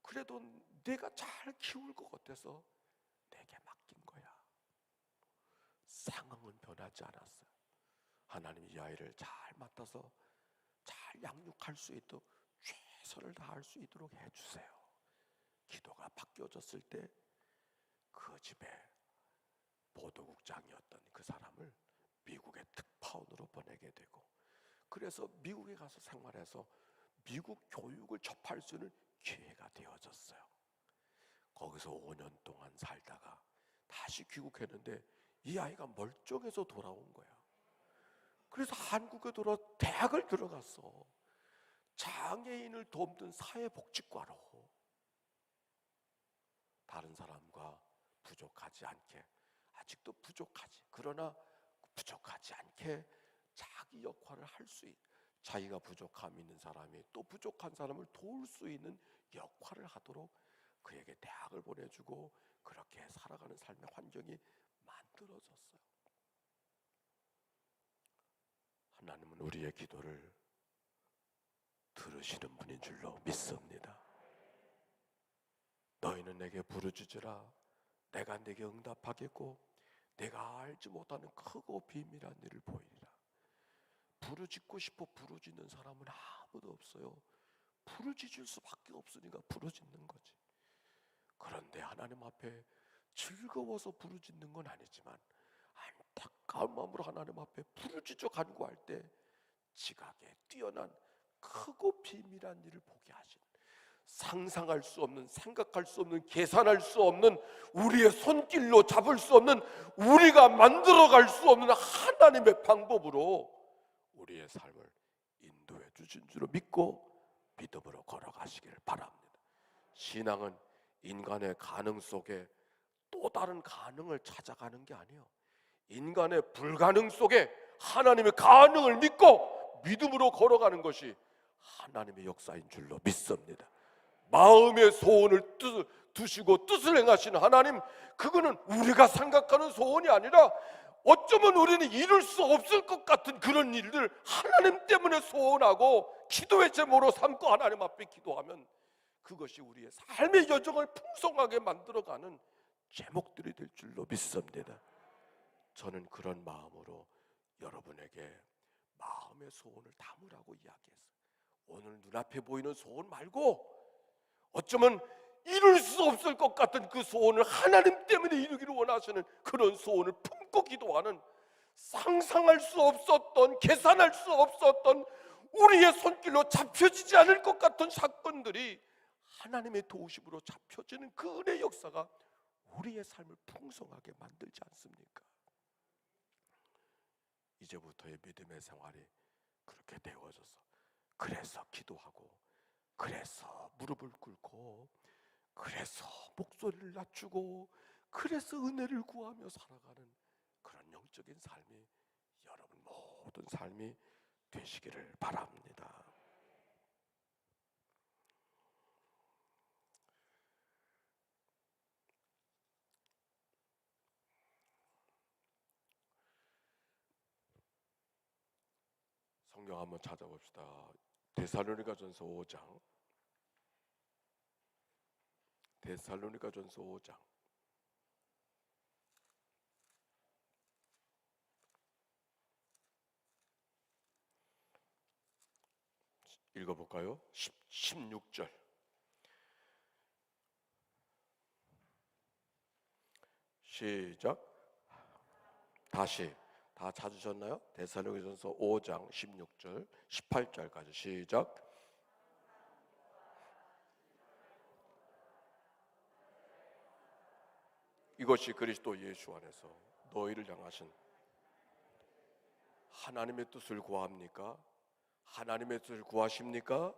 그래도 내가 잘 키울 것 같아서 내게 맡긴 거야. 상황은 변하지 않았어요. 하나님이 이 아이를 잘 맡아서 잘 양육할 수 있도록 최선을 다할 수 있도록 해주세요. 기도가 바뀌어졌을 때 그 집에 보도국장이었던 그 사람을 미국의 특파원으로 보내게 되고, 그래서 미국에 가서 생활해서 미국 교육을 접할 수 있는 기회가 되어졌어요. 거기서 5년 동안 살다가 다시 귀국했는데 이 아이가 멀쩡해서 돌아온 거야. 그래서 한국에 돌아 대학을 들어갔어. 장애인을 돕는 사회복지과로. 다른 사람과 부족하지 않게, 아직도 부족하지, 그러나 부족하지 않게 자기 역할을 할 수 있는, 자기가 부족함이 있는 사람이 또 부족한 사람을 도울 수 있는 역할을 하도록 그에게 대학을 보내주고 그렇게 살아가는 삶의 환경이 만들어졌어요. 하나님은 우리의 기도를 들으시는 분인 줄로 믿습니다. 너희는 내게 부르짖으라, 내가 내게 응답하겠고 내가 알지 못하는 크고 비밀한 일을 보이리라. 부르짖고 싶어 부르짖는 사람은 아무도 없어요. 부르짖을 수밖에 없으니까 부르짖는 거지. 그런데 하나님 앞에 즐거워서 부르짖는 건 아니지만 안타까운 마음으로 하나님 앞에 부르짖어 간구할 때 지각에 뛰어난 크고 비밀한 일을 보게 하시는, 상상할 수 없는, 생각할 수 없는, 계산할 수 없는, 우리의 손길로 잡을 수 없는, 우리가 만들어갈 수 없는 하나님의 방법으로 우리의 삶을 인도해 주신 줄로 믿고 믿음으로 걸어가시기를 바랍니다. 신앙은 인간의 가능 속에 또 다른 가능을 찾아가는 게 아니에요. 인간의 불가능 속에 하나님의 가능을 믿고 믿음으로 걸어가는 것이 하나님의 역사인 줄로 믿습니다. 마음의 소원을 두시고 뜻을 행하시는 하나님, 그거는 우리가 생각하는 소원이 아니라 어쩌면 우리는 이룰 수 없을 것 같은 그런 일들 하나님 때문에 소원하고 기도의 제목으로 삼고 하나님 앞에 기도하면 그것이 우리의 삶의 여정을 풍성하게 만들어가는 제목들이 될 줄로 믿습니다. 저는 그런 마음으로 여러분에게 마음의 소원을 담으라고 이야기했어요. 오늘 눈앞에 보이는 소원 말고 어쩌면 이룰 수 없을 것 같은 그 소원을 하나님 때문에 이루기를 원하시는 그런 소원을 품고 기도하는, 상상할 수 없었던, 계산할 수 없었던, 우리의 손길로 잡혀지지 않을 것 같은 사건들이 하나님의 도우심으로 잡혀지는 그 은혜의 역사가 우리의 삶을 풍성하게 만들지 않습니까? 이제부터의 믿음의 생활이 그렇게 되어져서, 그래서 기도하고, 그래서 무릎을 꿇고, 그래서 목소리를 낮추고, 그래서 은혜를 구하며 살아가는 그런 영적인 삶이 여러분 모든 삶이 되시기를 바랍니다. 성경 한번 찾아봅시다. 데살로니가전서 5장. 데살로니가전서 5장. 읽어볼까요? 16절. 시작. 다시. 다 찾으셨나요? 데살로니가전서 5장 16절 18절까지 시작. 이것이 그리스도 예수 안에서 너희를 향하신 하나님의 뜻을 구합니까? 하나님의 뜻을 구하십니까?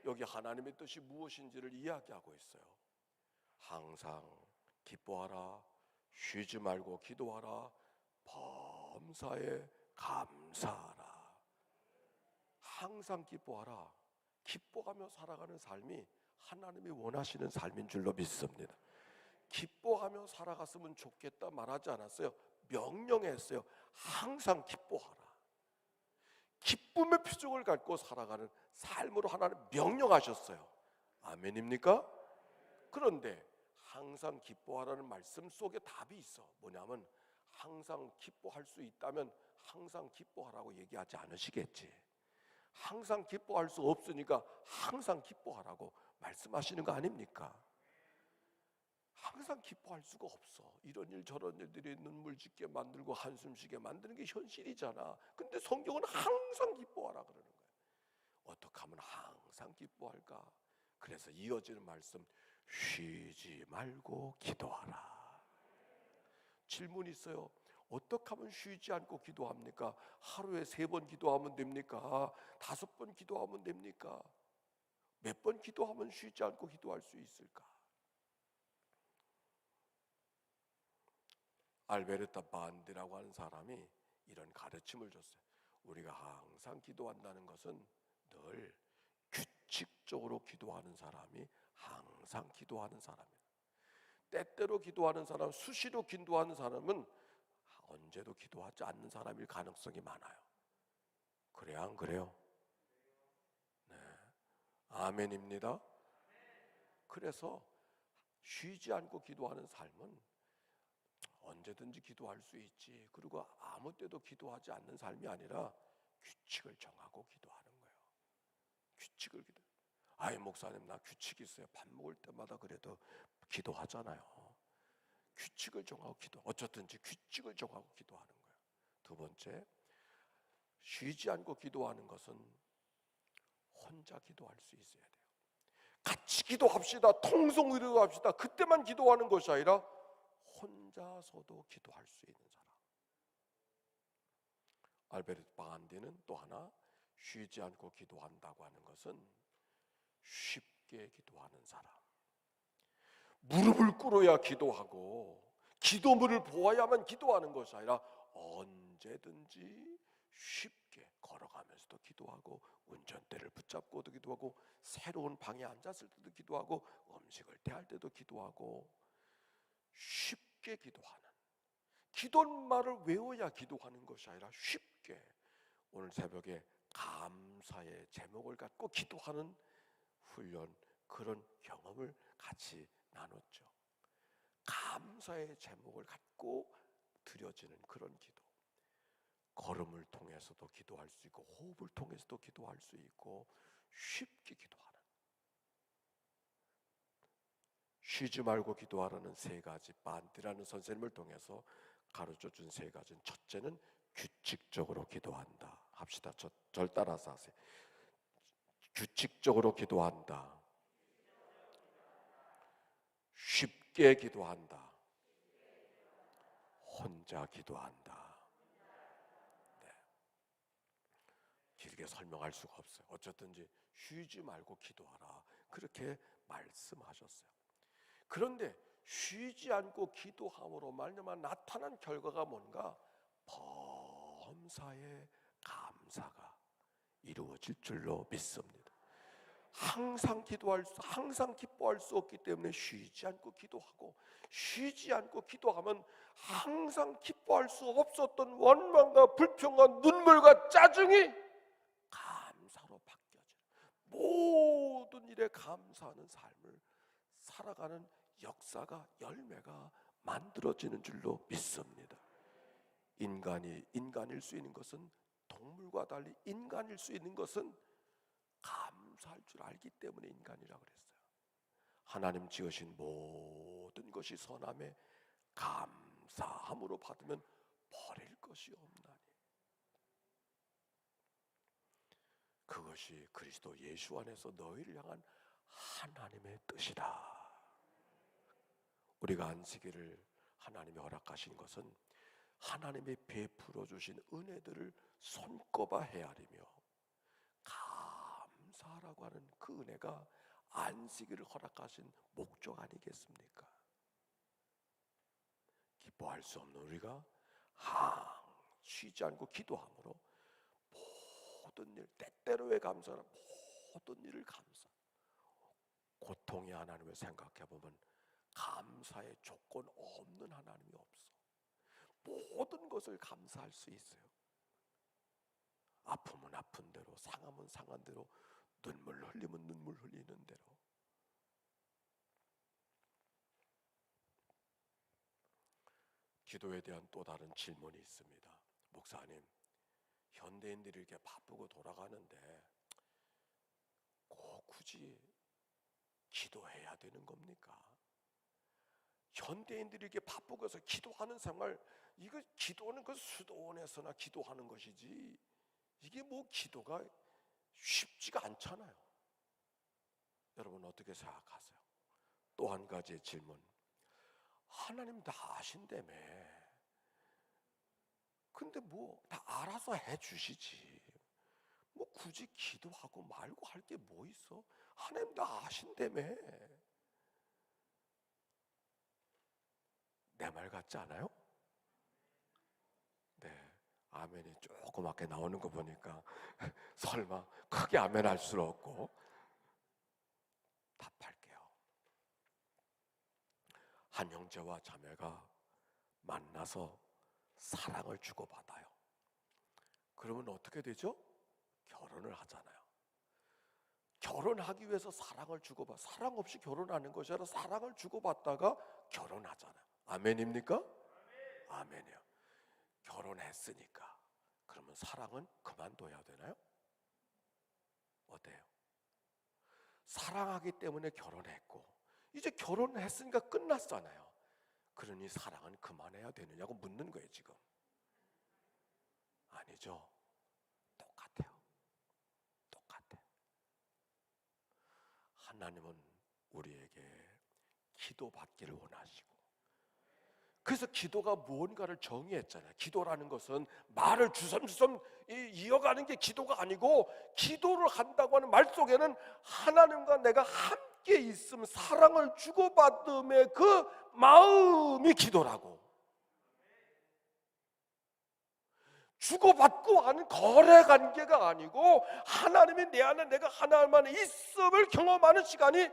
여기 하나님의 뜻이 무엇인지를 이야기하고 있어요. 항상 기뻐하라, 쉬지 말고 기도하라, 범사에 감사하라. 항상 기뻐하라. 기뻐하며 살아가는 삶이 하나님이 원하시는 삶인 줄로 믿습니다. 기뻐하며 살아갔으면 좋겠다 말하지 않았어요. 명령했어요. 항상 기뻐하라. 기쁨의 표정을 갖고 살아가는 삶으로 하나님 명령하셨어요. 아멘입니까? 그런데 항상 기뻐하라는 말씀 속에 답이 있어. 뭐냐면 항상 기뻐할 수 있다면 항상 기뻐하라고 얘기하지 않으시겠지. 항상 기뻐할 수 없으니까 항상 기뻐하라고 말씀하시는 거 아닙니까? 항상 기뻐할 수가 없어. 이런 일 저런 일들이 눈물 짓게 만들고 한숨 쉬게 만드는 게 현실이잖아. 근데 성경은 항상 기뻐하라 그러는 거야. 어떻게 하면 항상 기뻐할까? 그래서 이어지는 말씀, 쉬지 말고 기도하라. 질문 있어요. 어떻게 하면 쉬지 않고 기도합니까? 하루에 3번 기도하면 됩니까? 5번 기도하면 됩니까? 몇 번 기도하면 쉬지 않고 기도할 수 있을까? 알베르타 반디라고 하는 사람이 이런 가르침을 줬어요. 우리가 항상 기도한다는 것은 늘 규칙적으로 기도하는 사람이 항상 기도하는 사람이에요. 때때로 기도하는 사람, 수시로 기도하는 사람은 언제도 기도하지 않는 사람일 가능성이 많아요. 그래요, 안 그래요? 네, 아멘입니다. 그래서 쉬지 않고 기도하는 삶은 언제든지 기도할 수 있지. 그리고 아무 때도 기도하지 않는 삶이 아니라 규칙을 정하고 기도하는 거예요. 규칙을 기도. 아이 목사님 나 규칙 있어요. 밥 먹을 때마다 그래도 기도하잖아요. 규칙을 정하고 기도. 어쨌든지 규칙을 정하고 기도하는 거예요. 두 번째, 쉬지 않고 기도하는 것은 혼자 기도할 수 있어야 돼요. 같이 기도합시다. 통성의로 합시다. 그때만 기도하는 것이 아니라 혼자서도 기도할 수 있는 사람. 알베르트 바간디는 또 하나 쉬지 않고 기도한다고 하는 것은 쉽게 기도하는 사람. 무릎을 꿇어야 기도하고 기도문을 보아야만 기도하는 것이 아니라 언제든지 쉽게 걸어가면서도 기도하고 운전대를 붙잡고도 기도하고 새로운 방에 앉았을 때도 기도하고 음식을 대할 때도 기도하고 쉽게 기도하는, 기도말을 외워야 기도하는 것이 아니라 쉽게, 오늘 새벽에 감사의 제목을 갖고 기도하는 훈련, 그런 경험을 같이 나눴죠. 감사의 제목을 갖고 드려지는 그런 기도, 걸음을 통해서도 기도할 수 있고 호흡을 통해서도 기도할 수 있고 쉽게 기도하는, 쉬지 말고 기도하라는 3가지 반디라는 선생님을 통해서 가르쳐준 3가지는, 첫째는 규칙적으로 기도한다. 합시다. 절 따라서 하세요. 규칙적으로 기도한다. 쉽게 기도한다. 혼자 기도한다. 네. 길게 설명할 수가 없어요. 어쨌든지 쉬지 말고 기도하라, 그렇게 말씀하셨어요. 그런데 쉬지 않고 기도함으로 말미암아 나타난 결과가 뭔가? 범사에 감사가 이루어질 줄로 믿습니다. 항상 기뻐할 수 없기 때문에 쉬지 않고 기도하고, 쉬지 않고 기도하면 항상 기뻐할 수 없었던 원망과 불평과 눈물과 짜증이 감사로 바뀌어져요. 모든 일에 감사하는 삶을 살아가는 역사가, 열매가 만들어지는 줄로 믿습니다. 인간일 수 있는 것은, 동물과 달리 인간일 수 있는 것은 감사할 줄 알기 때문에 인간이라고 그랬어요. 하나님 지으신 모든 것이 선함에 감사함으로 받으면 버릴 것이 없나니, 그것이 그리스도 예수 안에서 너희를 향한 하나님의 뜻이다. 우리가 안식일을 하나님이 허락하신 것은 하나님이 베풀어 주신 은혜들을 손꼽아 헤아리며 감사하라고 하는 그 은혜가 안식일을 허락하신 목적 아니겠습니까? 기뻐할 수 없는 우리가 쉬지 않고 기도함으로 모든 일, 때때로의 감사는 모든 일을 감사. 고통의 하나님을 생각해 보면 감사의 조건 없는 하나님이 없어. 모든 것을 감사할 수 있어요. 아프면 아픈 대로, 상하면 상한 대로, 눈물 흘리면 눈물 흘리는 대로. 기도에 대한 또 다른 질문이 있습니다. 목사님, 현대인들이 이렇게 바쁘고 돌아가는데 꼭 굳이 기도해야 되는 겁니까? 현대인들이 이렇게 바쁘고 해서 기도하는 생활, 이거 기도는 그 수도원에서나 기도하는 것이지 이게 뭐 기도가 쉽지가 않잖아요. 여러분 어떻게 생각하세요? 또 한 가지의 질문. 하나님 다 아신다며. 근데 뭐 다 알아서 해 주시지. 뭐 굳이 기도하고 말고 할 게 뭐 있어? 하나님 다 아신다며. 내 말 같지 않아요? 네. 아멘이 조그맣게 나오는 거 보니까 설마 크게 아멘 할 수는 없고 답할게요. 한 형제와 자매가 만나서 사랑을 주고받아요. 그러면 어떻게 되죠? 결혼을 하잖아요. 결혼하기 위해서 사랑을 주고받아. 사랑 없이 결혼하는 것이 아니라 사랑을 주고받다가 결혼하잖아요. 아멘입니까? 아멘이요. 결혼했으니까 그러면 사랑은 그만둬야 되나요? 어때요? 사랑하기 때문에 결혼했고 이제 결혼했으니까 끝났잖아요. 그러니 사랑은 그만해야 되느냐고 묻는 거예요 지금. 아니죠. 똑같아요. 똑같아요. 하나님은 우리에게 기도받기를 원하시고, 그래서 기도가 무언가를 정의했잖아요. 기도라는 것은 말을 주섬주섬 이어가는 게 기도가 아니고, 기도를 한다고 하는 말 속에는 하나님과 내가 함께 있음, 사랑을 주고받음의 그 마음이 기도라고. 주고받고 하는 거래 관계가 아니고 하나님이 내 안에 내가 하나님 안에 있음을 경험하는 시간이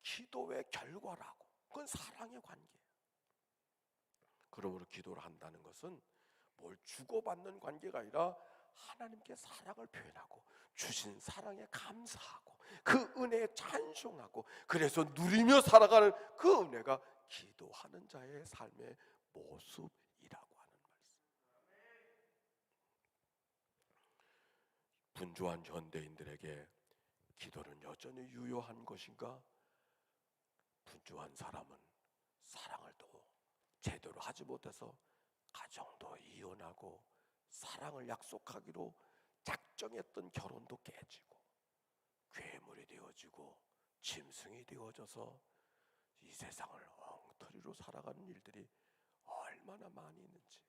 기도의 결과라고. 그건 사랑의 관계예요. 그러므로 기도를 한다는 것은 뭘 주고받는 관계가 아니라 하나님께 사랑을 표현하고 주신 사랑에 감사하고 그 은혜에 찬송하고 그래서 누리며 살아가는 그 은혜가 기도하는 자의 삶의 모습이라고 하는 말씀. 분주한 현대인들에게 기도는 여전히 유효한 것인가? 분주한 사람은 사랑을 또 제대로 하지 못해서 가정도 이혼하고 사랑을 약속하기로 작정했던 결혼도 깨지고 괴물이 되어지고 짐승이 되어져서 이 세상을 엉터리로 살아가는 일들이 얼마나 많이 있는지.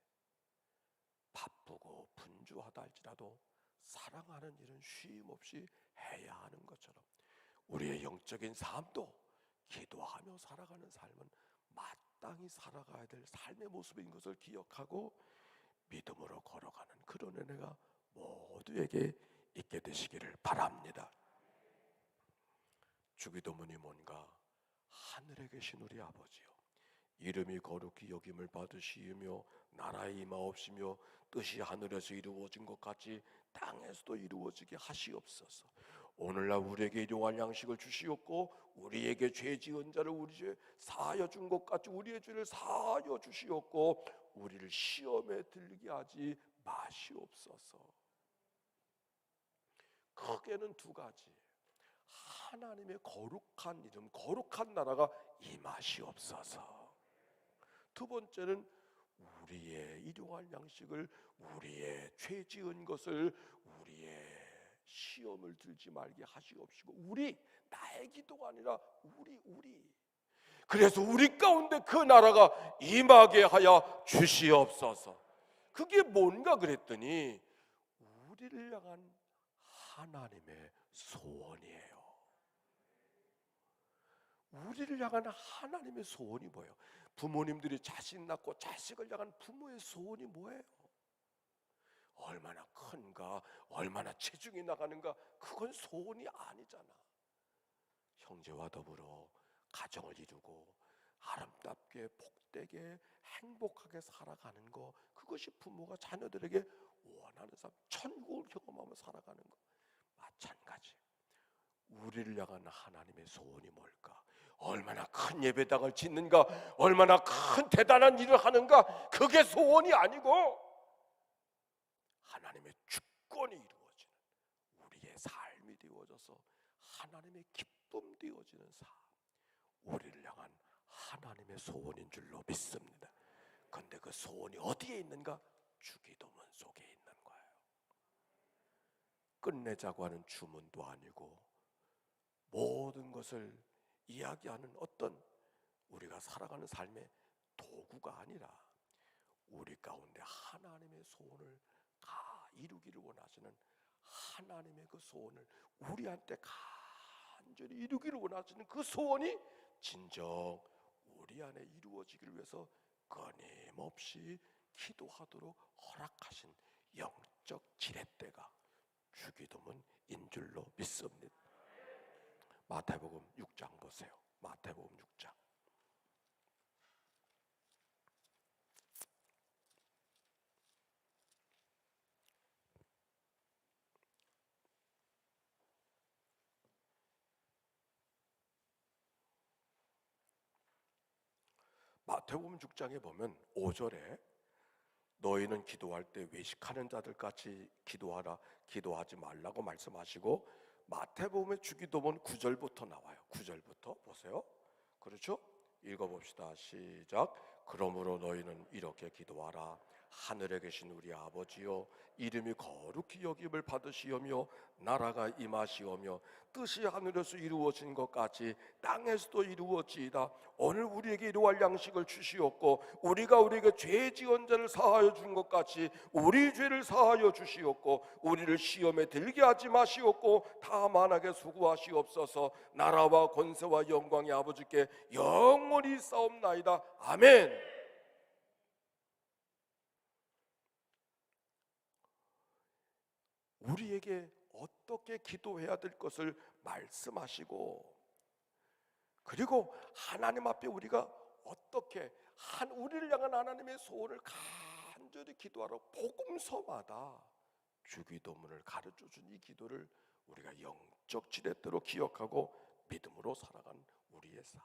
바쁘고 분주하다 할지라도 사랑하는 일은 쉼 없이 해야 하는 것처럼 우리의 영적인 삶도 기도하며 살아가는 삶은 마땅히 살아가야 될 삶의 모습인 것을 기억하고 믿음으로 걸어가는 그런 은혜가 모두에게 있게 되시기를 바랍니다. 주기도문이 뭔가? 하늘에 계신 우리 아버지요, 이름이 거룩히 여김을 받으시며 나라의 임하옵시며 뜻이 하늘에서 이루어진 것 같이 땅에서도 이루어지게 하시옵소서. 오늘날 우리에게 일용할 양식을 주시옵고 우리에게 죄 지은 자를 우리 죄 사하여 준 것 같이 우리의 죄를 사하여 주시옵고 우리를 시험에 들게 하지 마시옵소서. 크게는 두 가지. 하나님의 거룩한 이름, 거룩한 나라가 임하시옵소서. 두 번째는 우리의 일용할 양식을, 우리의 죄 지은 것을 우리의 시험을 들지 말게 하시옵시고, 우리, 나의 기도가 아니라 우리. 그래서 우리 가운데 그 나라가 임하게 하여 주시옵소서. 그게 뭔가 그랬더니 우리를 향한 하나님의 소원이에요. 우리를 향한 하나님의 소원이 뭐예요? 부모님들이 자식 낳고 자식을 향한 부모의 소원이 뭐예요? 얼마나 큰가, 얼마나 체중이 나가는가, 그건 소원이 아니잖아. 형제와 더불어 가정을 이루고 아름답게 복되게 행복하게 살아가는 거, 그것이 부모가 자녀들에게 원하는 삶, 천국을 경험하며 살아가는 것 마찬가지. 우리를 향한 하나님의 소원이 뭘까? 얼마나 큰 예배당을 짓는가, 얼마나 큰 대단한 일을 하는가, 그게 소원이 아니고 하나님의 주권이 이루어지는 우리의 삶이 되어져서 하나님의 기쁨 되어지는 삶, 우리를 향한 하나님의 소원인 줄로 믿습니다. 그런데 그 소원이 어디에 있는가? 주기도문 속에 있는 거예요. 끝내자고 하는 주문도 아니고 모든 것을 이야기하는 어떤 우리가 살아가는 삶의 도구가 아니라 우리 가운데 하나님의 소원을 다 이루기를 원하시는 하나님의 그 소원을 우리한테 간절히 이루기를 원하시는 그 소원이 진정 우리 안에 이루어지기를 위해서 끊임없이 기도하도록 허락하신 영적 지렛대가 주기도문인 줄로 믿습니다. 마태복음 6장 보세요. 마태복음 6장. 마태복음 6장에 보면 5절에 너희는 기도할 때 외식하는 자들 같이 기도하라, 기도하지 말라고 말씀하시고, 마태복음의 주기도문 9절부터 나와요. 9절부터 보세요. 그렇죠? 읽어봅시다. 시작. 그러므로 너희는 이렇게 기도하라. 하늘에 계신 우리 아버지여, 이름이 거룩히 여김을 받으시오며 나라가 임하시오며 뜻이 하늘에서 이루어진 것 같이 땅에서도 이루어지이다. 오늘 우리에게 일용할 양식을 주시옵고 우리가 우리에게 죄 지은 자를 사하여 준 것 같이 우리 죄를 사하여 주시옵고 우리를 시험에 들게 하지 마시옵고 다만하게 수고하시옵소서. 나라와 권세와 영광이 아버지께 영원히 싸움나이다. 아멘. 우리에게 어떻게 기도해야 될 것을 말씀하시고, 그리고 하나님 앞에 우리가 어떻게 우리를 향한 하나님의 소원을 간절히 기도하러 복음서마다 주기도문을 가르쳐준 이 기도를 우리가 영적 지렛대로 기억하고 믿음으로 살아간 우리의 삶.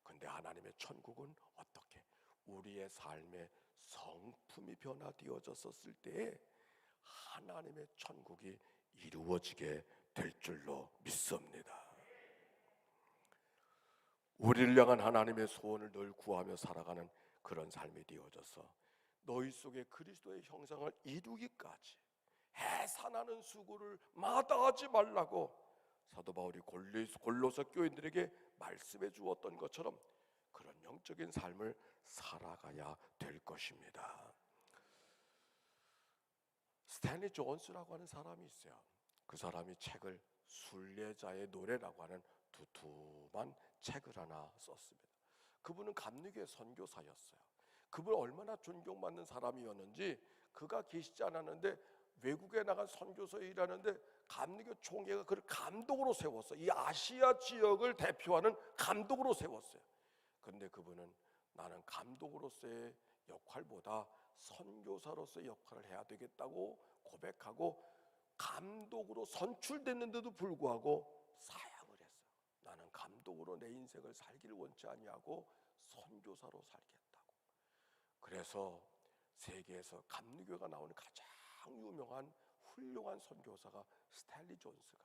그런데 하나님의 천국은 어떻게 우리의 삶의 성품이 변화되어졌을 때에 하나님의 천국이 이루어지게 될 줄로 믿습니다. 우리를 향한 하나님의 소원을 늘 구하며 살아가는 그런 삶이 되어져서 너희 속에 그리스도의 형상을 이루기까지 해산하는 수고를 마다하지 말라고 사도 바울이 골로새 교인들에게 말씀해 주었던 것처럼 그런 영적인 삶을 살아가야 될 것입니다. 스탠리 존스라고 하는 사람이 있어요. 그 사람이 책을 순례자의 노래라고 하는 두툼한 책을 하나 썼습니다. 그분은 감리교의 선교사였어요. 그분은 얼마나 존경받는 사람이었는지 그가 계시지 않았는데 외국에 나간 선교사에 일하는데 감리교 총회가 그를 감독으로 세웠어요. 이 아시아 지역을 대표하는 감독으로 세웠어요. 그런데 그분은 나는 감독으로서의 역할보다 선교사로서의 역할을 해야 되겠다고 고백하고 감독으로 선출됐는데도 불구하고 사양을 했어요. 나는 감독으로 내 인생을 살기를 원치 아니하고 선교사로 살겠다고. 그래서 세계에서 감리교가 나오는 가장 유명한 훌륭한 선교사가 스탠리 존스가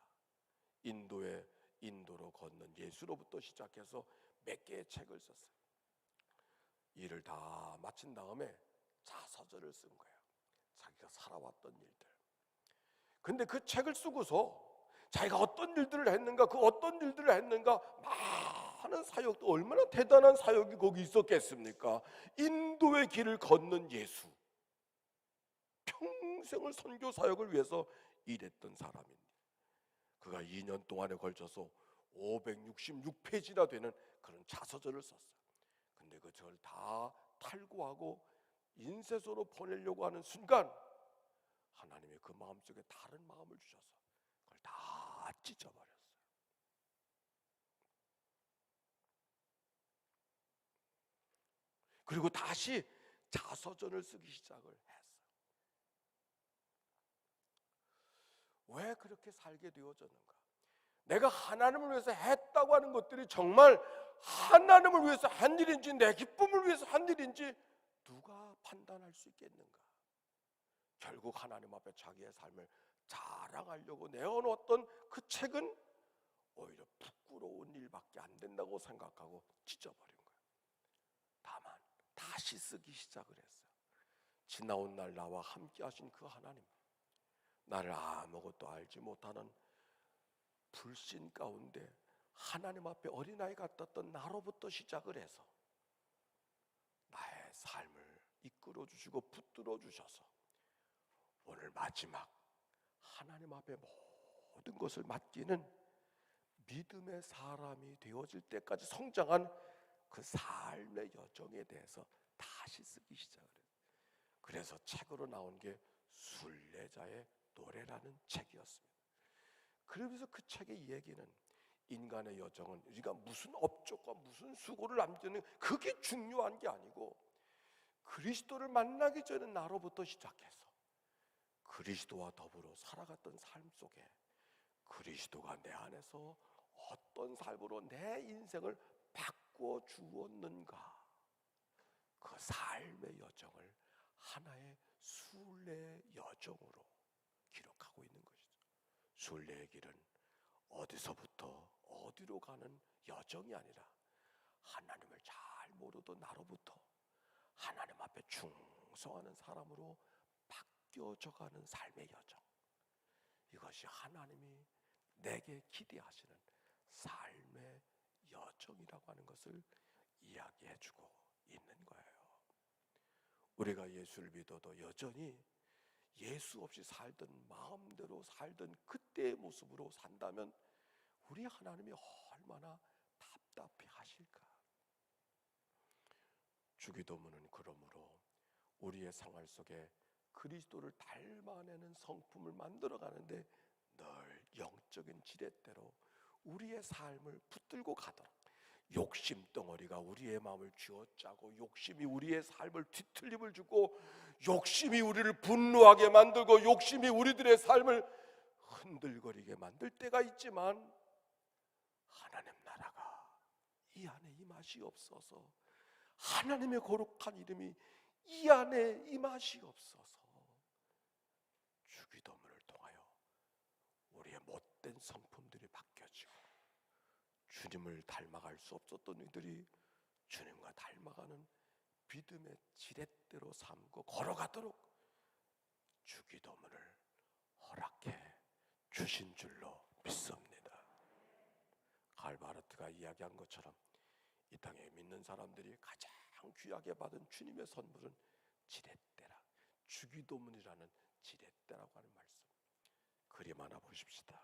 인도로 걷는 예수로부터 시작해서 몇 개의 책을 썼어요. 일을 다 마친 다음에 자서전을 쓴 거예요. 자기가 살아왔던 일들. 근데 그 책을 쓰고서 자기가 어떤 일들을 했는가, 그 어떤 일들을 했는가, 많은 사역도 얼마나 대단한 사역이 거기 있었겠습니까? 인도의 길을 걷는 예수. 평생을 선교 사역을 위해서 일했던 사람입니다. 그가 2년 동안에 걸쳐서 566페이지나 되는 그런 자서전을 썼어요. 근데 그 절 다 탈고하고 인쇄소로 보내려고 하는 순간 하나님의 그 마음속에 다른 마음을 주셔서 그걸 다 찢어버렸어요. 그리고 다시 자서전을 쓰기 시작을 했어요. 왜 그렇게 살게 되어졌는가? 내가 하나님을 위해서 했다고 하는 것들이 정말 하나님을 위해서 한 일인지 내 기쁨을 위해서 한 일인지 누가 판단할 수 있겠는가? 결국 하나님 앞에 자기의 삶을 자랑하려고 내어놓았던 그 책은 오히려 부끄러운 일밖에 안 된다고 생각하고 찢어버린 거예요. 다만 다시 쓰기 시작을 했어요. 지나온 날 나와 함께 하신 그 하나님, 나를 아무것도 알지 못하는 불신 가운데 하나님 앞에 어린아이 같았던 나로부터 시작을 해서 나의 삶을 이끌어 주시고 붙들어 주셔서 오늘 마지막 하나님 앞에 모든 것을 맡기는 믿음의 사람이 되어질 때까지 성장한 그 삶의 여정에 대해서 다시 쓰기 시작을 해요. 그래서 책으로 나온 게 순례자의 노래라는 책이었습니다. 그러면서 그 책의 얘기는 인간의 여정은 우리가 무슨 업적과 무슨 수고를 남기는 그게 중요한 게 아니고 그리스도를 만나기 전에 나로부터 시작해서 그리스도와 더불어 살아갔던 삶 속에 그리스도가 내 안에서 어떤 삶으로 내 인생을 바꾸어 주었는가, 그 삶의 여정을 하나의 순례 여정으로 기록하고 있는 것이죠. 순례의 길은 어디서부터 어디로 가는 여정이 아니라 하나님을 잘 모르던 나로부터 하나님 앞에 충성하는 사람으로 바뀌어져가는 삶의 여정, 이것이 하나님이 내게 기대하시는 삶의 여정이라고 하는 것을 이야기해주고 있는 거예요. 우리가 예수를 믿어도 여전히 예수 없이 살던 마음대로 살던 그때의 모습으로 산다면 우리 하나님이 얼마나 답답해 하실까? 주기도문은 그러므로 우리의 생활 속에 그리스도를 닮아내는 성품을 만들어가는데 늘 영적인 지렛대로 우리의 삶을 붙들고 가도록, 욕심 덩어리가 우리의 마음을 쥐어짜고 욕심이 우리의 삶을 뒤틀림을 주고 욕심이 우리를 분노하게 만들고 욕심이 우리들의 삶을 흔들거리게 만들 때가 있지만 하나님 나라가 이 안에 임하시옵소서, 하나님의 거룩한 이름이 이 안에 임하시옵소서. 주기도문을 통하여 우리의 못된 성품들이 바뀌어지고 주님을 닮아갈 수 없었던 이들이 주님과 닮아가는 믿음의 지렛대로 삼고 걸어가도록 주기도문을 허락해 주신 줄로 믿습니다. 칼 바르트가 이야기한 것처럼 이 땅에 믿는 사람들이 가장 귀하게 받은 주님의 선물은 지렛대라, 주기도문이라는 지렛대라고 하는 말씀. 그림 하나 보십시다.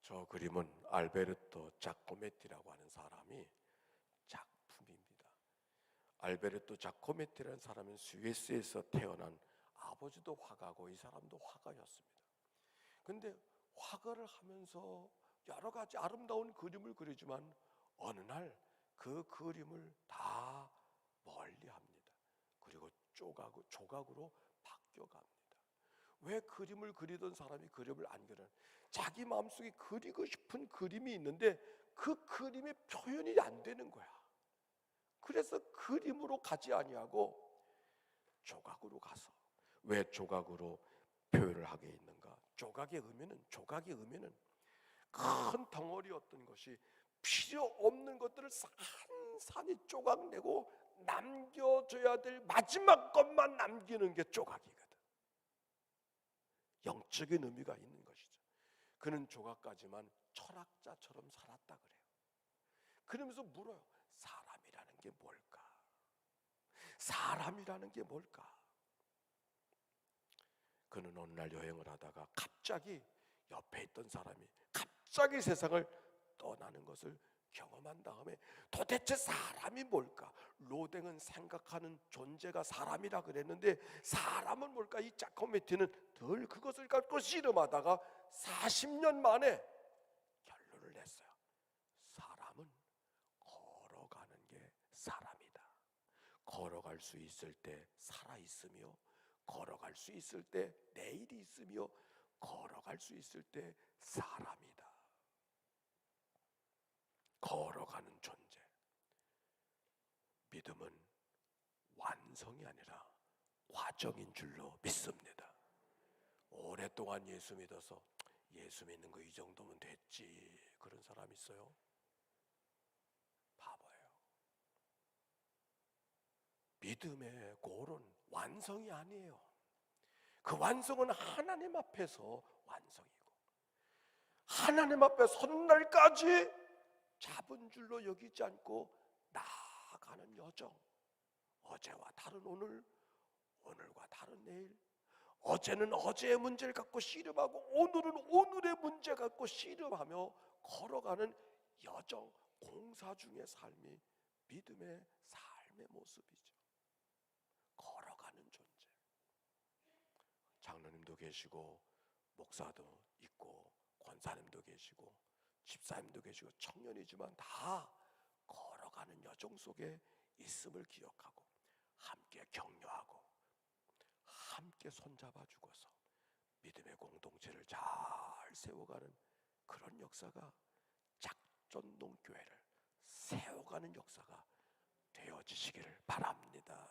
저 그림은 알베르토 자코메티라고 하는 사람이 작품입니다. 알베르토 자코메티라는 사람은 스위스에서 태어난 아버지도 화가고 이 사람도 화가였습니다. 근데 화가를 하면서 여러 가지 아름다운 그림을 그리지만 어느 날 그 그림을 다 멀리합니다. 그리고 조각으로 바뀌어갑니다. 왜 그림을 그리던 사람이 그림을 안 그려? 자기 마음속에 그리고 싶은 그림이 있는데 그 그림의 표현이 안 되는 거야. 그래서 그림으로 가지 아니하고 조각으로 가서, 왜 조각으로 표현을 하게 있는가? 조각의 의미는 큰 덩어리였던 것이 필요 없는 것들을 산산이 조각내고 남겨줘야 될 마지막 것만 남기는 게 조각이거든. 영적인 의미가 있는 것이죠. 그는 조각까지만 철학자처럼 살았다 그래요. 그러면서 물어요. 사람이라는 게 뭘까? 사람이라는 게 뭘까? 그는 어느 날 여행을 하다가 갑자기 옆에 있던 사람이 갑자기 세상을 떠나는 것을 경험한 다음에 도대체 사람이 뭘까? 로댕은 생각하는 존재가 사람이라 그랬는데 사람은 뭘까? 이 자코메티는 늘 그것을 갖고 씨름하다가 40년 만에 결론을 냈어요. 사람은 걸어가는 게 사람이다. 걸어갈 수 있을 때 살아있으며 걸어갈 수 있을 때 내일이 있으며 걸어갈 수 있을 때 사람이다. 걸어가는 존재. 믿음은 완성이 아니라 과정인 줄로 믿습니다. 오랫동안 예수 믿어서 예수 믿는 거 이 정도면 됐지 그런 사람 있어요? 바보예요. 믿음의 골은 완성이 아니에요. 그 완성은 하나님 앞에서 완성이고 하나님 앞에 선 날까지 잡은 줄로 여기지 않고 나아가는 여정. 어제와 다른 오늘, 오늘과 다른 내일. 어제는 어제의 문제를 갖고 씨름하고 오늘은 오늘의 문제 갖고 씨름하며 걸어가는 여정, 공사 중의 삶이 믿음의 삶의 모습이죠. 걸어가는 존재. 장로님도 계시고 목사도 있고 권사님도 계시고 집사님도 계시고 청년이지만 다 걸어가는 여정 속에 있음을 기억하고 함께 격려하고 함께 손잡아 주고서 믿음의 공동체를 잘 세워가는 그런 역사가 작전농교회를 세워가는 역사가 되어지시기를 바랍니다.